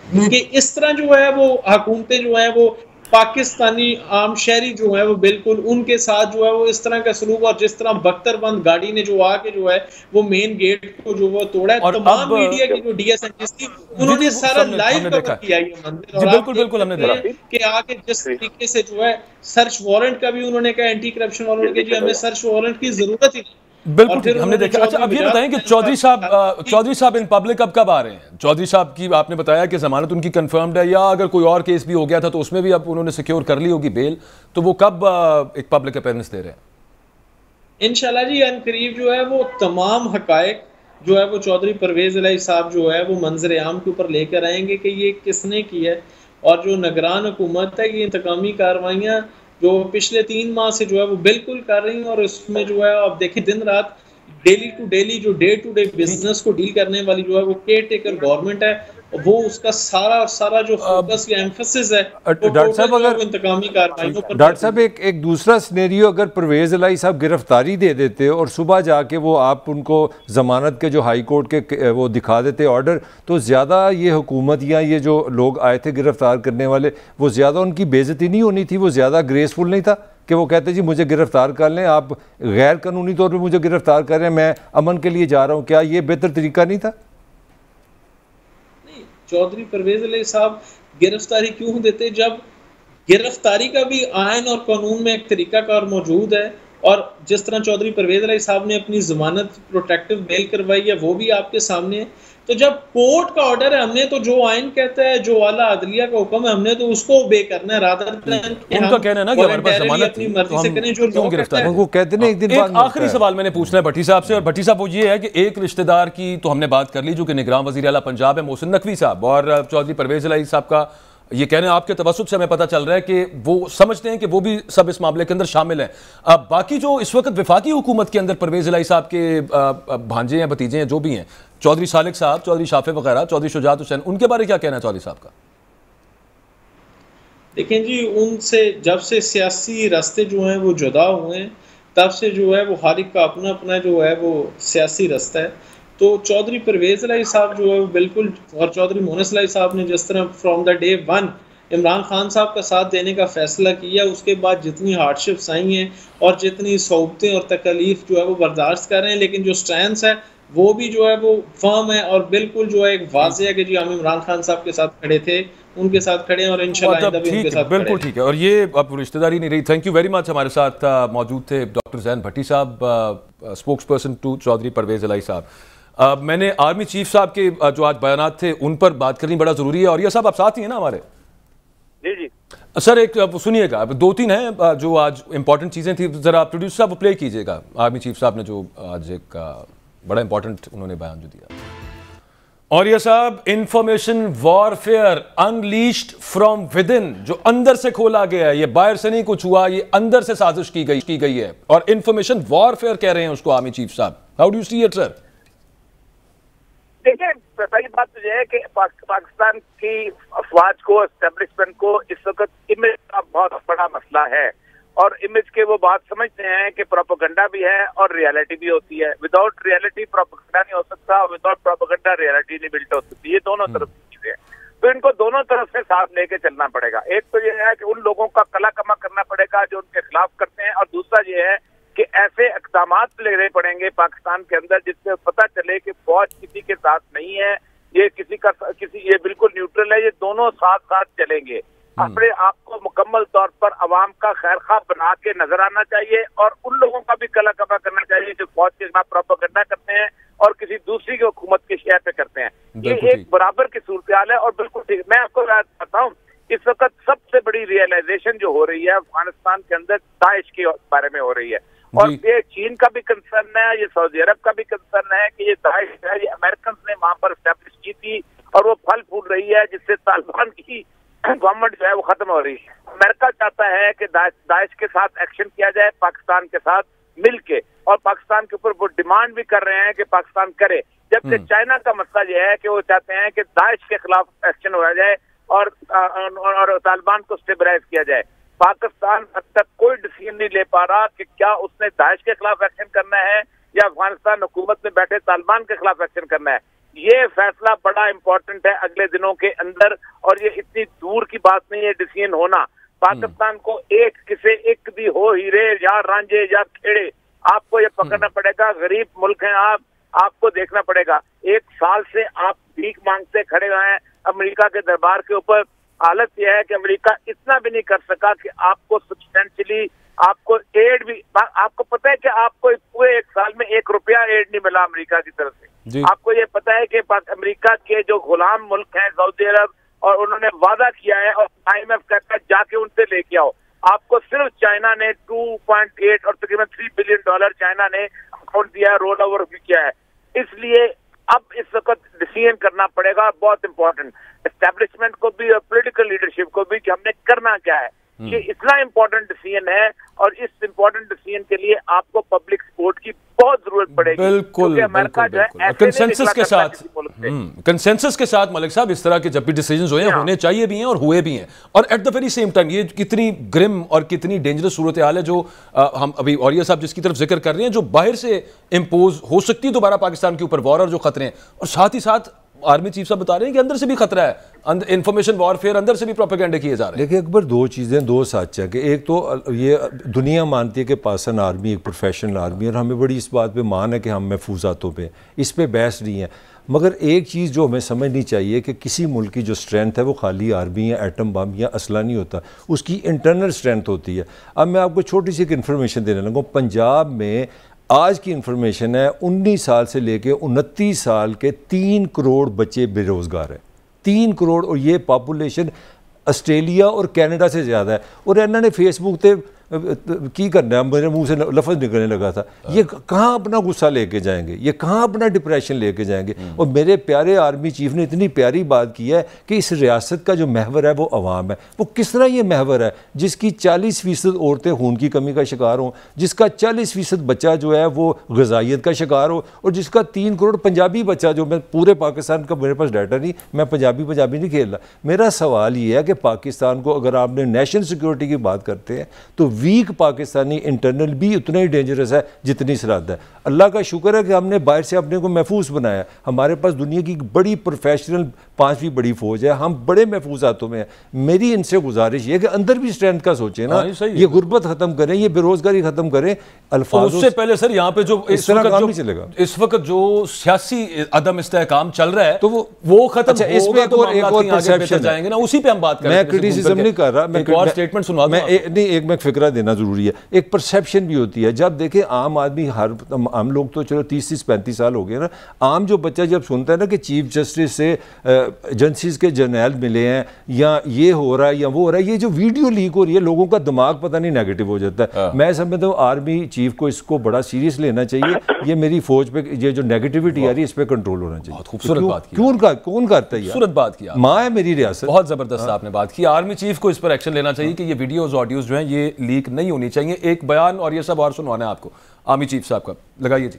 कि इस तरह जो है वो हुकूमतें जो है वो पाकिस्तानी आम शहरी जो है वो बिल्कुल उनके साथ जो है वो इस तरह का सलूक, और जिस तरह बख्तरबंद गाड़ी ने जो आके जो है वो मेन गेट को जो वो तोड़ा है। तमाम मीडिया की जो डीएसएनजी थी उन्होंने सारा लाइव कवर किया ये मंदिर, और बिल्कुल बिल्कुल हमने देखा कि आगे जिस तरीके से जो है सर्च वारंट का भी उन्होंने कहा, एंटी करप्शन वालों ने जी हमें सर्च वारंट की जरूरत ही नहीं। बिल्कुल ठीक, हमने देखा। अच्छा, अब ये बताएं कि चौधरी साहब इन पब्लिक अब कब आ रहे हैं? चौधरी साहब की आपने बताया कि जमानत उनकी कंफर्म्ड है, या अगर कोई और केस भी हो गया था तो उसमें भी अब उन्होंने सिक्योर कर ली होगी बेल, तो वो कब एक पब्लिक अपीयरेंस दे रहे हैं? इंशाल्लाह जी अनकरीब जो है वो तमाम हकायक जो है वो चौधरी परवेज इलाही साहब जो है वो मंजर आम के ऊपर लेकर आएंगे कि ये किसने की है, और जो निगरान हुकूमत है ये इंतकामी कार्रवाइयाँ जो पिछले 3 माह से जो है वो बिल्कुल कर रही हैं। और इसमें जो है आप देखिए दिन रात डेली टू डेली जो डे टू डे बिजनेस को डील करने वाली जो है वो केयर टेकर गवर्नमेंट है, वो उसका सारा जो फोकस या एम्फेसिस है डॉक्टर साहब, अगर इंतकामी कार्रवाइयों पर डॉक्टर साहब एक दूसरा सिनेरियो, अगर परवेज इलाही साहब गिरफ्तारी दे देते और सुबह जाके वो आप उनको जमानत के जो हाई कोर्ट के वो दिखा देते ऑर्डर, तो ज़्यादा ये हुकूमत या ये जो लोग आए थे गिरफ्तार करने वाले, वो ज़्यादा उनकी बेइज्जती नहीं होनी थी? वो ज़्यादा ग्रेसफुल नहीं था कि वो कहते जी मुझे गिरफ्तार कर लें, आप गैर कानूनी तौर पर मुझे गिरफ्तार कर रहे हैं, मैं अमन के लिए जा रहा हूँ? क्या ये बेहतर तरीका नहीं था? चौधरी परवेज इलाही साहब गिरफ्तारी क्यों देते, जब गिरफ्तारी का भी आयन और कानून में एक तरीकाकार मौजूद है, और जिस तरह चौधरी परवेज इलाही साहब ने अपनी जमानत प्रोटेक्टिव बेल करवाई है वो भी आपके सामने है। तो जब कोर्ट का ऑर्डर है, हमने तो जो आइन कहता है, जो आला अदलिया का हुक्म है, हमने तो उसको ओबे करना है, रादर उनका कहना है ना कि हमारे पास जमानत थी, मर्जी से करें, जो क्यों गिरफ्तार वो कहते हैं एक दिन बाद। आखिरी सवाल मैंने पूछना है भट्टी साहब से, और भट्टी साहब वो ये है कि एक रिश्तेदार की तो हमने बात कर ली जो कि निगरान वज़ीर आला पंजाब है मोहसिन नकवी साहब, और चौधरी परवेज इलाही साहब का ये कहना है, आपके तवस्सुत से हमें पता चल रहा है कि वो समझते हैं कि वो भी सब इस मामले के अंदर शामिल हैं। अब बाकी जो इस वक्त वफाकी हुकूमत के अंदर परवेज इलाही साहब के भांजे हैं, भतीजे हैं, जो भी हैं, चौधरी सालिक साहब, चौधरी शाफे वगैरह, चौधरी शुजात हुसैन, उनके बारे में क्या कहना है चौधरी साहब का? देखें जी, उनसे जब से सियासी रास्ते जो हैं वो जुदा हुए हैं, तब से जो है वो हर एक का अपना अपना जो है वो सियासी रास्ता है। तो चौधरी परवेज इलाही साहब जो है वो बिल्कुल, और चौधरी मोहसिन इलाही साहब ने जिस तरह from the day 1 Imran Khan साहब का साथ देने का फैसला किया, उसके बाद जितनी हार्डशिप्स आई हैं और जितनी सौबतें और तकलीफ जो है वो बर्दाश्त कर रहे हैं, लेकिन जो स्टैंड है वो भी जो है वो फर्म है, और बिल्कुल जो है एक वाज़ेह है कि जी हम इमरान खान साहब के साथ खड़े थे, उनके साथ खड़े हैं, और इंशाल्लाह आइंदा भी उनके साथ खड़े। बिल्कुल ठीक है, और ये अब रिश्तेदारी नहीं रही। Thank you very much. हमारे साथ मौजूद थे डॉक्टर जैन भट्टी साहब, spokesperson to Chaudhry Parvez Elahi साहब। मैंने आर्मी चीफ साहब के जो आज बयानात थे उन पर बात करनी बड़ा जरूरी है, और ये साहब आप साथ ही हैं ना हमारे? जी जी सर, एक सुनिएगा, अब 2-3 हैं जो आज इंपॉर्टेंट चीज़ें थी, ज़रा प्रोड्यूसर साहब प्ले कीजिएगा। आर्मी चीफ साहब ने जो आज एक बड़ा इंपॉर्टेंट उन्होंने बयान जो दिया, और ये साहब information warfare unleashed from with in, जो अंदर से खोला गया है, ये बाहर से नहीं कुछ हुआ, ये अंदर से साजिश की गई है, और इंफॉर्मेशन वॉरफेयर कह रहे हैं उसको आर्मी चीफ साहब। How do you see it sir? देखिए, पहली बात तो यह है कि पाकिस्तान की अफवाज को, एस्टेब्लिशमेंट को इस वक्त इमेज का बहुत बड़ा मसला है, और इमेज के वो बात समझते हैं कि प्रोपेगेंडा भी है और रियलिटी भी होती है। विदाउट रियलिटी प्रोपेगेंडा नहीं हो सकता, विदाउट प्रोपेगेंडा रियलिटी नहीं बिल्ट हो सकती। ये दोनों तरफ की चीजें हैं, तो इनको दोनों तरफ से साथ लेके चलना पड़ेगा। एक तो ये है कि उन लोगों का कला कमा करना पड़ेगा जो उनके खिलाफ करते हैं, और दूसरा ये है कि ऐसे इक़दामात लेने पड़ेंगे पाकिस्तान के अंदर जिससे पता चले कि फौज किसी के साथ नहीं है, ये ये बिल्कुल न्यूट्रल है, ये दोनों साथ साथ चलेंगे। अपने आप को मुकम्मल तौर पर अवाम का खैरखा बना के नजर आना चाहिए, और उन लोगों का भी कला कमा करना चाहिए जो फौज के खिलाफ प्रोपेगेंडा करते हैं और किसी दूसरी की हुकूमत के शहर पे करते हैं। ये एक बराबर की सूरत हाल है, और बिल्कुल ठीक। मैं आपको बताता हूँ, इस वक्त सबसे बड़ी रियलाइजेशन जो हो रही है अफगानिस्तान के अंदर दाइश के बारे में हो रही है, और ये चीन का भी कंसर्न है, ये सऊदी अरब का भी कंसर्न है कि ये दाइश है, ये अमेरिकन ने वहां पर स्टैब्लिश की थी और वो फल फूल रही है, जिससे तालिबान की गवर्नमेंट जो है वो खत्म हो रही है। अमेरिका चाहता है कि दाइश के साथ एक्शन किया जाए पाकिस्तान के साथ मिलके, और पाकिस्तान के ऊपर वो डिमांड भी कर रहे हैं कि पाकिस्तान करे। जबकि चाइना का मसला यह है कि वो चाहते हैं कि दाइश के खिलाफ एक्शन हो जाए और तालिबान को स्टेबलाइज किया जाए। पाकिस्तान अब तक कोई डिसीजन नहीं ले पा रहा कि क्या उसने दाइश के खिलाफ एक्शन करना है या अफगानिस्तान हुकूमत में बैठे तालिबान के खिलाफ एक्शन करना है। ये फैसला बड़ा इंपॉर्टेंट है अगले दिनों के अंदर, और ये इतनी दूर की बात नहीं है डिसीजन होना। पाकिस्तान को एक किसे एक दी हो हीरे या रांझे या खेड़े, आपको ये पकड़ना पड़ेगा। गरीब मुल्क हैं आप, आपको देखना पड़ेगा। 1 साल से आप भीख मांगते खड़े हुए हैं अमेरिका के दरबार के ऊपर। हालत यह है कि अमेरिका इतना भी नहीं कर सका कि आपको सब्सटेंशियली आपको एड भी, आपको पता है कि आपको पूरे 1 साल में 1 रुपया एड नहीं मिला अमेरिका की तरफ से। आपको ये पता है कि अमेरिका के जो गुलाम मुल्क हैं सऊदी अरब, और उन्होंने वादा किया है और IMF कहता है जाके उनसे लेके आओ। आपको सिर्फ चाइना ने 2.8 और तकरीबन $3 बिलियन चाइना ने अकाउंट दिया है, रोल ओवर भी किया है। इसलिए अब इस वक्त डिसीजन करना पड़ेगा, बहुत इंपॉर्टेंट, एस्टेब्लिशमेंट को भी और पॉलिटिकल लीडरशिप को भी, कि हमने करना क्या है। ये इतना इंपॉर्टेंट डिसीजन है और इस इंपॉर्टेंट डिसीजन के लिए आपको पब्लिक सपोर्ट की बहुत जरूरत पड़ेगी। बिल्कुल, कंसेंसस के साथ मलिक साहब इस तरह के जब भी डिसीजंस हुए होने चाहिए भी हैं और हुए भी हैं। और at the very same time ये कितनी ग्रिम और कितनी डेंजरस सूरत हाल है जो हम अभी औरिया साहब जिसकी तरफ जिक्र कर रहे हैं, जो बाहर से इंपोज हो सकती है दोबारा पाकिस्तान के ऊपर वॉर और जो खतरे हैं, और साथ ही साथ आर्मी चीफ साहब बता रहे हैं कि अंदर से भी खतरा है, इंफॉर्मेशन वॉरफेयर, अंदर से भी प्रोपेगेंडा किए जा रहे हैं। देखिए अकबर, 2 चीज़ें 2 सच है कि एक तो ये दुनिया मानती है कि पाकिस्तान आर्मी एक प्रोफेशनल आर्मी है और हमें बड़ी इस बात पे मान है कि हम महफूजातों पे, इस पे बहस नहीं है। मगर एक चीज़ जो हमें समझनी चाहिए कि किसी मुल्क की जो स्ट्रेंथ है वो खाली आर्मी या एटम बम या असला नहीं होता, उसकी इंटरनल स्ट्रेंथ होती है। अब मैं आपको छोटी सी एक इन्फॉर्मेशन देने लगा। पंजाब में आज की इन्फॉर्मेशन है 19 साल से लेके 29 साल के 3 करोड़ बच्चे बेरोज़गार हैं। 3 करोड़, और ये पॉपुलेशन ऑस्ट्रेलिया और कनाडा से ज़्यादा है। और इन्होंने फेसबुक पे की करना है, मेरे मुंह से लफ्ज़ निकलने लगा था, ये कहाँ अपना गुस्सा लेके जाएंगे, ये कहाँ अपना डिप्रेशन लेके जाएंगे। और मेरे प्यारे आर्मी चीफ ने इतनी प्यारी बात की है कि इस रियासत का जो महवर है वो अवाम है। वो किस तरह ये महवर है जिसकी 40% औरतें खून की कमी का शिकार हों, जिसका 40% बच्चा जो है वो ग़िज़ाइयत का शिकार हो, और जिसका 3 करोड़ पंजाबी बच्चा, जो मैं पूरे पाकिस्तान का मेरे पास डाटा नहीं, मैं पंजाबी नहीं खेल रहा। मेरा सवाल ये है कि पाकिस्तान को अगर आपने नेशनल सिक्योरिटी की बात करते हैं तो वीक पाकिस्तानी इंटरनल भी उतना ही डेंजरस है जितनी सरहद है। अल्लाह का शुक्र है कि हमने बाहर से अपने को महफूज बनाया। हमारे पास दुनिया की बड़ी प्रोफेशनल 5वीं बड़ी फौज है, हम बड़े महफूज हाथों में हैं। मेरी इनसे गुजारिश ये कि अंदर भी स्ट्रेंथ का सोचें ना, ये गुर्बत खत्म करें, ये बेरोजगारी खत्म करें। अल्फाज उससे पहले सर यहाँ पे जो इस तरह काम नहीं चलेगा। इस वक्त जो सियासी अदम इस्तेहकाम चल रहा है तो वो खत्म। अच्छा, इसमें एक और परसेप्शन जाएंगे ना, उसी पे हम बात करें। मैं क्रिटिसिज्म नहीं कर रहा, एक और स्टेटमेंट सुनवा दूं। नहीं, एक मैं फिक्रा देना जरूरी है। एक परसेप्शन भी होती है। जब देखें आम आदमी, आम लोग तो चलो 30-35 साल हो गए ना, आम जो बच्चा जब सुनता है ना कि चीफ जस्टिस से एजेंसीज के जर्नल मिले हैं या ये हो रहा है या वो हो रहा है, ये जो वीडियो लीक हो रही है, लोगों का दिमाग पता नहीं नेगेटिव हो जाता है। मैं समझता हूँ आर्मी चीफ को इसको बड़ा सीरियस लेना चाहिए। ये मेरी फौज पे ये जो नेगेटिविटी आ रही है इस पे कंट्रोल होना चाहिए। बहुत खूबसूरत बात की। कौन करता है? खूबसूरत बात की, माँ है मेरी रियासत। बहुत जबरदस्त आपने बात की। आर्मी चीफ को इस पर एक्शन लेना चाहिए कि ये वीडियोज ऑडियोज जो हैं ये लीक नहीं होनी चाहिए। एक बयान और ये सब और सुनवाना है आपको आर्मी चीफ साहब का, लगाइए जी।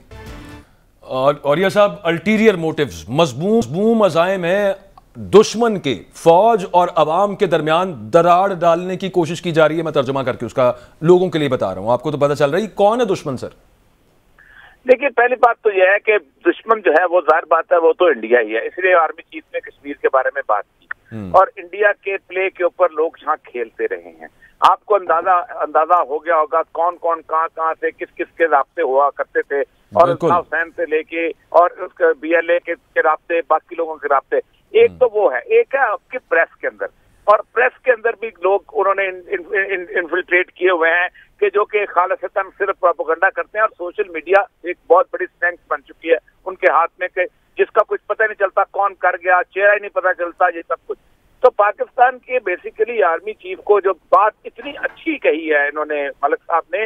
और ये साहब, अल्टीरियर मोटिव्स, मज़मूम अज़ाइम है दुश्मन के फौज और अवाम के दरमियान दरार डालने की कोशिश की जा रही है। मैं तर्जुमा करके उसका लोगों के लिए बता रहा हूं, आपको तो पता चल रहा है कौन है दुश्मन सर। देखिए, पहली बात तो यह है कि दुश्मन जो है वो जाहिर बात है वो तो इंडिया ही है, इसलिए आर्मी चीफ ने कश्मीर के बारे में बात की और इंडिया के प्ले के ऊपर लोग यहाँ खेलते रहे हैं। आपको अंदाजा हो गया होगा कौन कौन कहाँ से किस किस के रास्ते हुआ करते थे, और हुसैन से लेके और उसके BLA के रास्ते, बाकी लोगों के रास्ते। एक तो वो है, एक है आपकी प्रेस के अंदर, और प्रेस के अंदर भी लोग उन्होंने इन्फिल्ट्रेट किए हुए हैं कि जो कि खालिसतन सिर्फ प्रोपेगेंडा करते हैं, और सोशल मीडिया एक बहुत बड़ी स्ट्रेंथ बन चुकी है उनके हाथ में कि जिसका कुछ पता नहीं चलता कौन कर गया, चेहरा ही नहीं पता चलता, ये सब कुछ। तो पाकिस्तान के बेसिकली आर्मी चीफ को जो बात इतनी अच्छी कही है इन्होंने, मलिक साहब ने,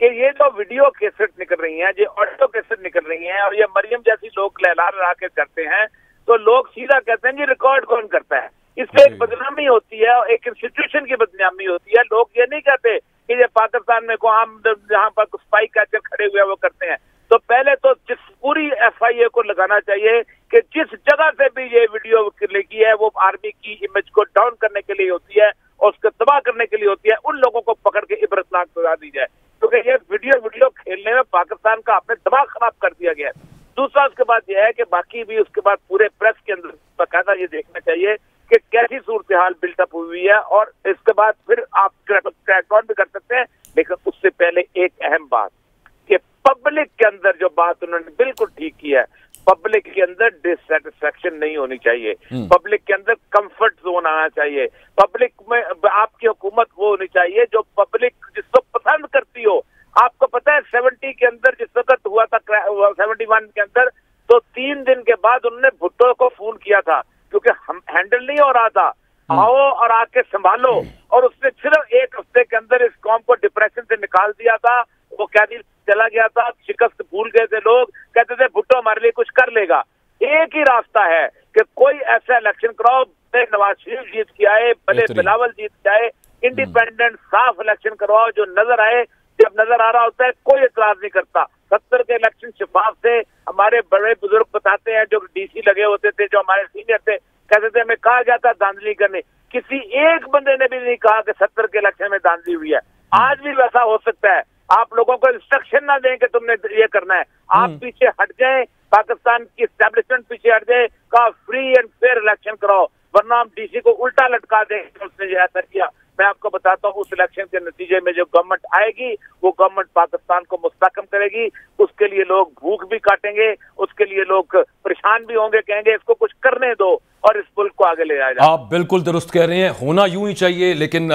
कि ये जो वीडियो कैसेट निकल रही हैं, ये ऑडियो कैसेट निकल रही हैं, और ये मरियम जैसी लोग लहला रहा के करते हैं, तो लोग सीधा कहते हैं जी रिकॉर्ड कौन करता है। इससे एक बदनामी होती है, एक इंस्टीट्यूशन की बदनामी होती है। लोग ये नहीं कहते कि ये पाकिस्तान में को हम जहाँ पर स्पाई कैचर खड़े हुए वो करते हैं। तो पहले तो जिस पूरी पूरी FIA को लगाना चाहिए कि जिस जगह से भी ये वीडियो लगी है वो आर्मी की इमेज को डाउन करने के लिए होती है और उसको तबाह करने के लिए होती है, उन लोगों को पकड़ के इबरतनाक सजा दी जाए, क्योंकि ये वीडियो खेलने में पाकिस्तान का आपने दिमाग खराब कर दिया गया है। दूसरा उसके बाद यह है कि बाकी भी उसके बाद पूरे प्रेस के अंदर बाकायदा ये देखना चाहिए कि कैसी सूरत हाल बिल्टअप हुई है, और इसके बाद फिर आप क्रैकडाउन भी कर सकते हैं। लेकिन उससे पहले एक अहम बात कि पब्लिक के अंदर जो बात उन्होंने बिल्कुल ठीक की है, पब्लिक के अंदर डिससेटिस्फैक्शन नहीं होनी चाहिए, पब्लिक के अंदर कंफर्ट जोन आना चाहिए, पब्लिक में आपकी हुकूमत वो होनी चाहिए जो पब्लिक जिसको पसंद करती हो। आपको पता है 70 के अंदर जिस वक्त हुआ था 71 के अंदर, तो 3 दिन के बाद उन्होंने भुट्टो को फोन किया था क्योंकि हम हैंडल नहीं हो रहा था, आओ और आके संभालो, और उसने सिर्फ 1 हफ्ते के अंदर इस कौम को डिप्रेशन से निकाल दिया था। वो कैदी चला गया था, शिकस्त भूल गए थे लोग, कहते थे भुट्टो हमारे लिए कुछ कर लेगा। एक ही रास्ता है कि कोई ऐसा इलेक्शन कराओ, भले नवाज शरीफ जीत के आए, भले बिलावल जीत के आए, इंडिपेंडेंट साफ इलेक्शन करवाओ जो नजर आए। जब नजर आ रहा होता है कोई एतराज नहीं करता। 70 के इलेक्शन शफाफ थे, हमारे बड़े बुजुर्ग बताते हैं जो DC लगे होते थे, जो हमारे सीनियर थे, कहते थे हमें कहा जाता धांधली करने, किसी एक बंदे ने भी नहीं कहा कि 70 के इलेक्शन में धांधली हुई है। आज भी वैसा हो सकता है, आप लोगों को इंस्ट्रक्शन ना दें कि तुमने ये करना है, आप पीछे हट जाएं, पाकिस्तान की एस्टेब्लिशमेंट पीछे हट जाए, कहा फ्री एंड फेयर इलेक्शन कराओ, वरना हम DC को उल्टा लटका देंगे। उसने ऐसा किया। मैं आपको बताता हूँ उस इलेक्शन के नतीजे में जो गवर्नमेंट आएगी वो गवर्नमेंट पाकिस्तान को मुस्तकम करेगी। उसके लिए लोग भूख भी काटेंगे, उसके लिए लोग परेशान भी होंगे, कहेंगे इसको कुछ करने दो और इस मुल्क को आगे ले जाए। आप बिल्कुल दुरुस्त कह रहे हैं, होना यूं ही चाहिए। लेकिन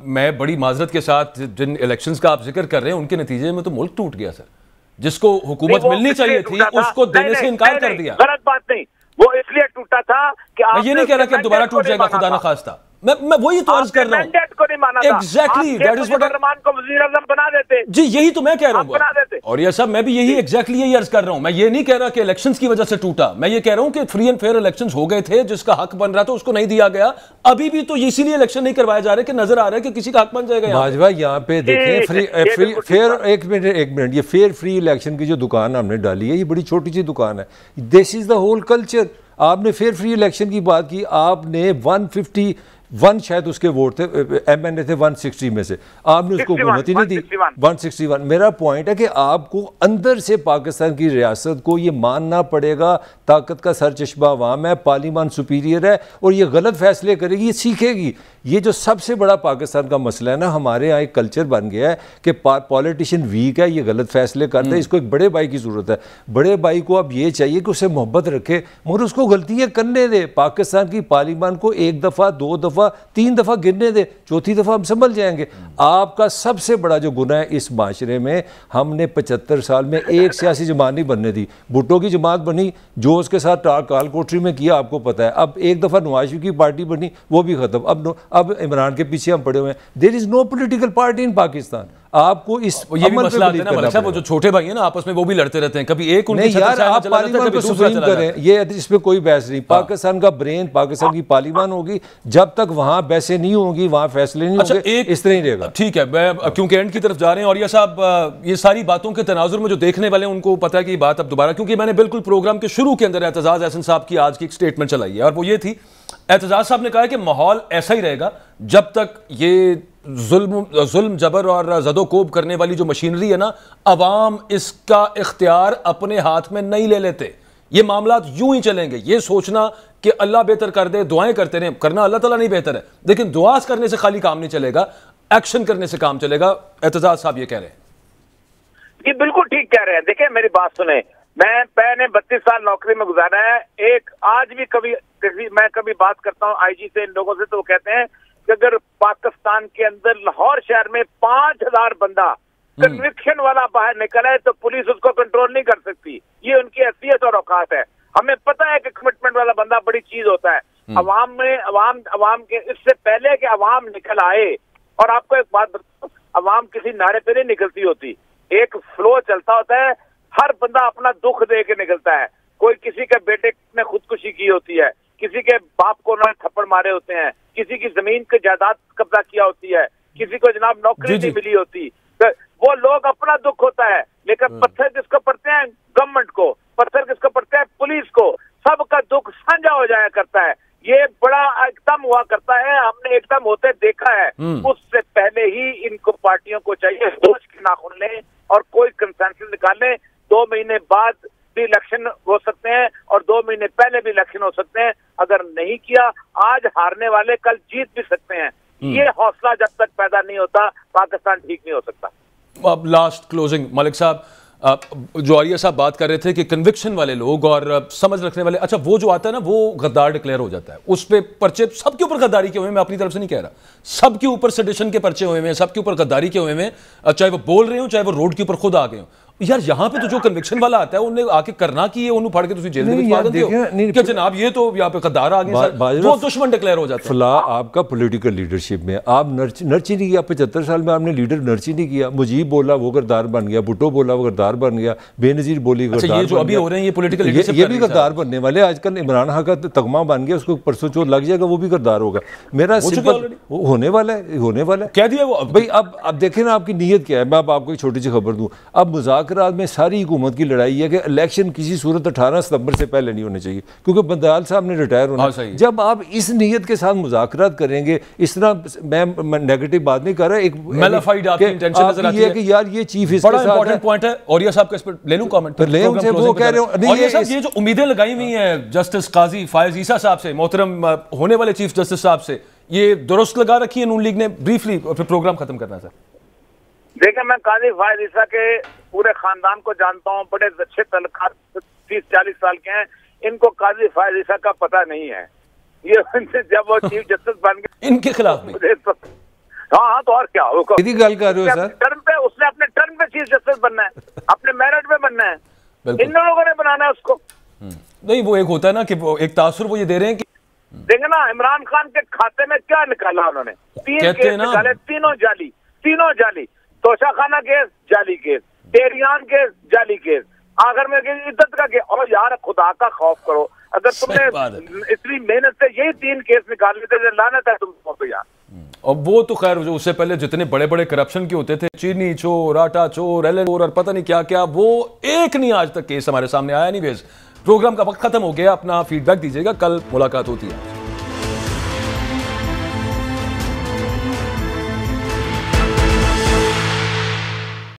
मैं बड़ी माजरत के साथ जिन इलेक्शंस का आप जिक्र कर रहे हैं उनके नतीजे में तो मुल्क टूट गया सर, जिसको हुकूमत मिलनी चाहिए थी उसको देने से इनकार कर दिया। गलत बात नहीं, वो इसलिए टूटा था कि मैं ये नहीं कह रहा कि दोबारा टूट जाएगा, खुदा न खास्ता। मैं वही तो अर्ज कर रहा हूं, मैंडेट को नहीं माना था। Exactly that is what Rahman को वजीर आज़म बना देते जी, यही तो मैं कह रहा हूं। और ये सब मैं भी यही एग्जैक्टली यही अर्ज कर रहा हूं। मैं ये नहीं कह रहा कि इलेक्शंस की वजह से टूटा, मैं ये कह रहा हूं कि फ्री एंड फेयर इलेक्शंस हो गए थे, जिसका हक बन रहा था उसको नहीं दिया गया। अभी भी तो इसीलिए इलेक्शन नहीं करवाए जा रहे कि नजर आ रहा है कि किसी का हक बन जाएगा। बाजवा यहाँ पे देखें फेयर, एक मिनट, ये फेयर फ्री इलेक्शन की जो दुकान हमने डाली है ये बड़ी छोटी सी दुकान है। This is the whole culture. आपने फेयर फ्री इलेक्शन की बात की, आपने 151 शायद उसके वोट थे, MNA थे 160 में से, आपने उसको हुकूमत ही नहीं दी। 161। मेरा पॉइंट है कि आपको अंदर से पाकिस्तान की रियासत को ये मानना पड़ेगा ताकत का सरचश्मा अवाम है, पार्लियामान सुपीरियर है और ये गलत फैसले करेगी, ये सीखेगी। ये जो सबसे बड़ा पाकिस्तान का मसला है ना, हमारे यहाँ एक कल्चर बन गया है कि पॉलिटिशियन वीक है, ये गलत फैसले करता है, इसको एक बड़े भाई की ज़रूरत है। बड़े भाई को अब ये चाहिए कि उसे मोहब्बत रखे मगर उसको गलतियाँ करने दे। पाकिस्तान की पार्लियामान को 1 दफ़ा 2 दफ़ा 3 दफ़ा गिरने दे, चौथी दफ़ा हम संभल जाएंगे। आपका सबसे बड़ा जो गुनाह है इस माशरे में, हमने 75 साल में एक सियासी जमात नहीं बनने दी। भुट्टो की जमात बनी, जो उसके साथ काल कोठरी में किया आपको पता है। अब एक दफ़ा नवाज शरीफ की पार्टी बनी, वो भी ख़त्म। अब इमरान के पीछे हम पड़े हुए हैं। There is no political party in Pakistan. आपको इस ये भी मसला आता है ना मलिक साहब, वो जो छोटे भाई हैं ना आपस में वो भी लड़ते रहते हैं, कभी एक उनके यार आप पार्लियामान को सुप्रीम करें, ये इसमें कोई बहस नहीं। पाकिस्तान का ब्रेन पाकिस्तान की पार्लियामान होगी, जब तक वहां बहसें नहीं होंगी, वहां फैसले नहीं होंगे, इस तरह ही रहेगा। ठीक है, मैं क्योंकि एंड की तरफ जा रहे हैं और ये साहब ये सारी बातों के तनाजुर में जो देखने वाले हैं उनको पता है कि ये बात अब दोबारा, क्योंकि मैंने बिल्कुल प्रोग्राम के शुरू के अंदर एतजाज एहसन साहब की आज की एक स्टेटमेंट चलाई है और वो ये थी, एतजाज साहब ने कहा कि माहौल ऐसा ही रहेगा जब तक ये जुल्म जबर और जदोकोब करने वाली जो मशीनरी है ना, अवाम इसका इख्तियार अपने हाथ में नहीं ले लेते। ये मामला यूं ही चलेंगे। ये सोचना कि अल्लाह बेहतर कर दे, दुआएं करते रहे, करना अल्लाह ताला नहीं बेहतर है, लेकिन दुआ करने से खाली काम नहीं चलेगा, एक्शन करने से काम चलेगा। एतजाज साहब ये कह रहे हैं। ये बिल्कुल ठीक कह रहे हैं। देखिए मेरी बात सुने, मैंने 32 साल नौकरी में गुजारा है। एक आज भी मैं कभी बात करता हूँ IG से, इन लोगों से, तो वो कहते हैं कि अगर पाकिस्तान के अंदर लाहौर शहर में 5000 बंदा कन्विक्शन वाला बाहर निकला है तो पुलिस उसको कंट्रोल नहीं कर सकती। ये उनकी हैसियत और औकात है। हमें पता है कि कमिटमेंट वाला बंदा बड़ी चीज होता है। अवाम के इससे पहले कि अवाम निकल आए, और आपको एक बात बताऊं, अवाम किसी नारे पे नहीं निकलती होती, एक फ्लो चलता होता है। हर बंदा अपना दुख दे के निकलता है। कोई किसी के बेटे ने खुदकुशी की होती है, किसी के बाप को उन्होंने थप्पड़ मारे होते हैं, किसी की जमीन की जायदाद कब्जा किया होती है, किसी को जनाब नौकरी नहीं मिली होती, तो वो लोग अपना दुख होता है। लेकिन पत्थर किसको पड़ते हैं? गवर्नमेंट को। पत्थर किसको पड़ता है? पुलिस को। सबका दुख साझा हो जाया करता है, ये बड़ा एकदम हुआ करता है, हमने एकदम होते देखा है। उससे पहले ही इनको पार्टियों को चाहिए सोच के नाखुन लें और कोई कंसेंसस निकाल लें। 2 महीने बाद भी इलेक्शन हो सकते हैं और 2 महीने पहले भी इलेक्शन हो सकते हैं। अगर नहीं किया, आज हारने वाले कल जीत भी सकते हैं। ये हौसला जब तक पैदा नहीं होता, पाकिस्तान ठीक नहीं हो सकता। अब लास्ट क्लोजिंग, मलिक साहब, जो आर्या साहब बात कर रहे थे कि कन्विक्शन वाले लोग और समझ रखने वाले, अच्छा वो जो आता है ना वो गद्दार डिक्लेयर हो जाता है, उस पे पर्चे सबके ऊपर गद्दारी के हुए, मैं अपनी तरफ से नहीं कह रहा, सबके ऊपर सेडिशन के पर्चे हुए हैं, सबके ऊपर गद्दारी के हुए हैं, चाहे वो बोल रहे हो चाहे वो रोड के ऊपर खुद आ गए हो। यार यहाँ पे तो जो कन्विक्शन वाला आता है उन्हें आके करना की है, उन्हें फाड़ के तुम जेल में पा देते हो कि जनाब ये तो यहाँ पे गद्दार आ गए, वो दुश्मन डिक्लेयर हो जाता है। फला आपका पॉलिटिकल लीडरशिप में आप नर्च ही नहीं किया, 75 साल में आपने लीडर नर्च ही नहीं किया। मुजीब बोला वो गद्दार बन गया, भुट्टो बोला वो गद्दार बन गया, बेनजीर बोली गद्दार, ये जो अभी हो रहे हैं ये पॉलिटिकल लीडरशिप, ये भी गद्दार बनने वाले। आजकल इमरान खान का तगमा बन गया, उसको परसों चोट लग जाएगा, वो भी गद्दार होगा। मेरा सिंपल होने वाला है, कह दिया वो भाई। अब देखें ना आपकी नीयत क्या है। मैं आपको एक छोटी सी खबर दूं, अब मुज़ाकरात में सारी हुकूमत की लड़ाई है कि इलेक्शन किसी सूरत 18 सितंबर से पहले नहीं होने चाहिए, क्योंकि बंदाल साहब ने रिटायर होना। जब आप इस नीयत के साथ मुज़ाकरात करेंगे, इस तरह मैं नेगेटिव बात नहीं कर रहा, एक मेलाफाइड आपकी इंटेंशन नजर आती है कि यार ये चीफ इसके बड़ा इंपॉर्टेंट पॉइंट है। और ये साहब का इस पर ले लूं कमेंट, ले वो कह रहे हो नहीं, ये जो उम्मीदें लगाई हुई हैं जस्टिस काजी फायज ईसा साहब से, मोहतरम होने वाले चीफ जस्टिस साहब से, ये दुरुस्त लगा रखी है नून लीग ने? ब्रीफली फिर प्रोग्राम खत्म करना सर। देखिए, मैं काजी फायज ईसा के पूरे खानदान को जानता हूँ, बड़े अच्छे तलखार 30-40 साल के हैं। इनको काजी फायज ईसा का पता नहीं है। ये जब वो चीफ जस्टिस बन गए इनके खिलाफ भी हाँ तो और क्या यदि गल कर रहे हो सर, टर्म पे उसने अपने टर्म पे चीफ जस्टिस बनना है, अपने मेरिट पे बनना है, इन लोगों ने बनाना है उसको। नहीं, वो एक होता है ना कि वो एक तासुर वो ये दे रहे हैं कि देंगे ना, इमरान खान के खाते में क्या निकाला उन्होंने? 3 केस निकाले, तीनों जाली। तोशाखाना केस जाली केस, टेरियान केस जाली केस, आखिर में इद्दत का केस। और यार खुदा का खौफ करो, अगर तुमने इतनी मेहनत से यही 3 केस निकाल लेते, लानत है तुमको तो यार। और वो तो खैर जो उससे पहले जितने बड़े बड़े करप्शन के होते थे, चीनी चोर, आटा चोर, एल चोर और पता नहीं क्या क्या, वो एक नहीं आज तक केस हमारे सामने आया नहीं। प्रोग्राम का वक्त खत्म हो गया, अपना फीडबैक दीजिएगा, कल मुलाकात होती है।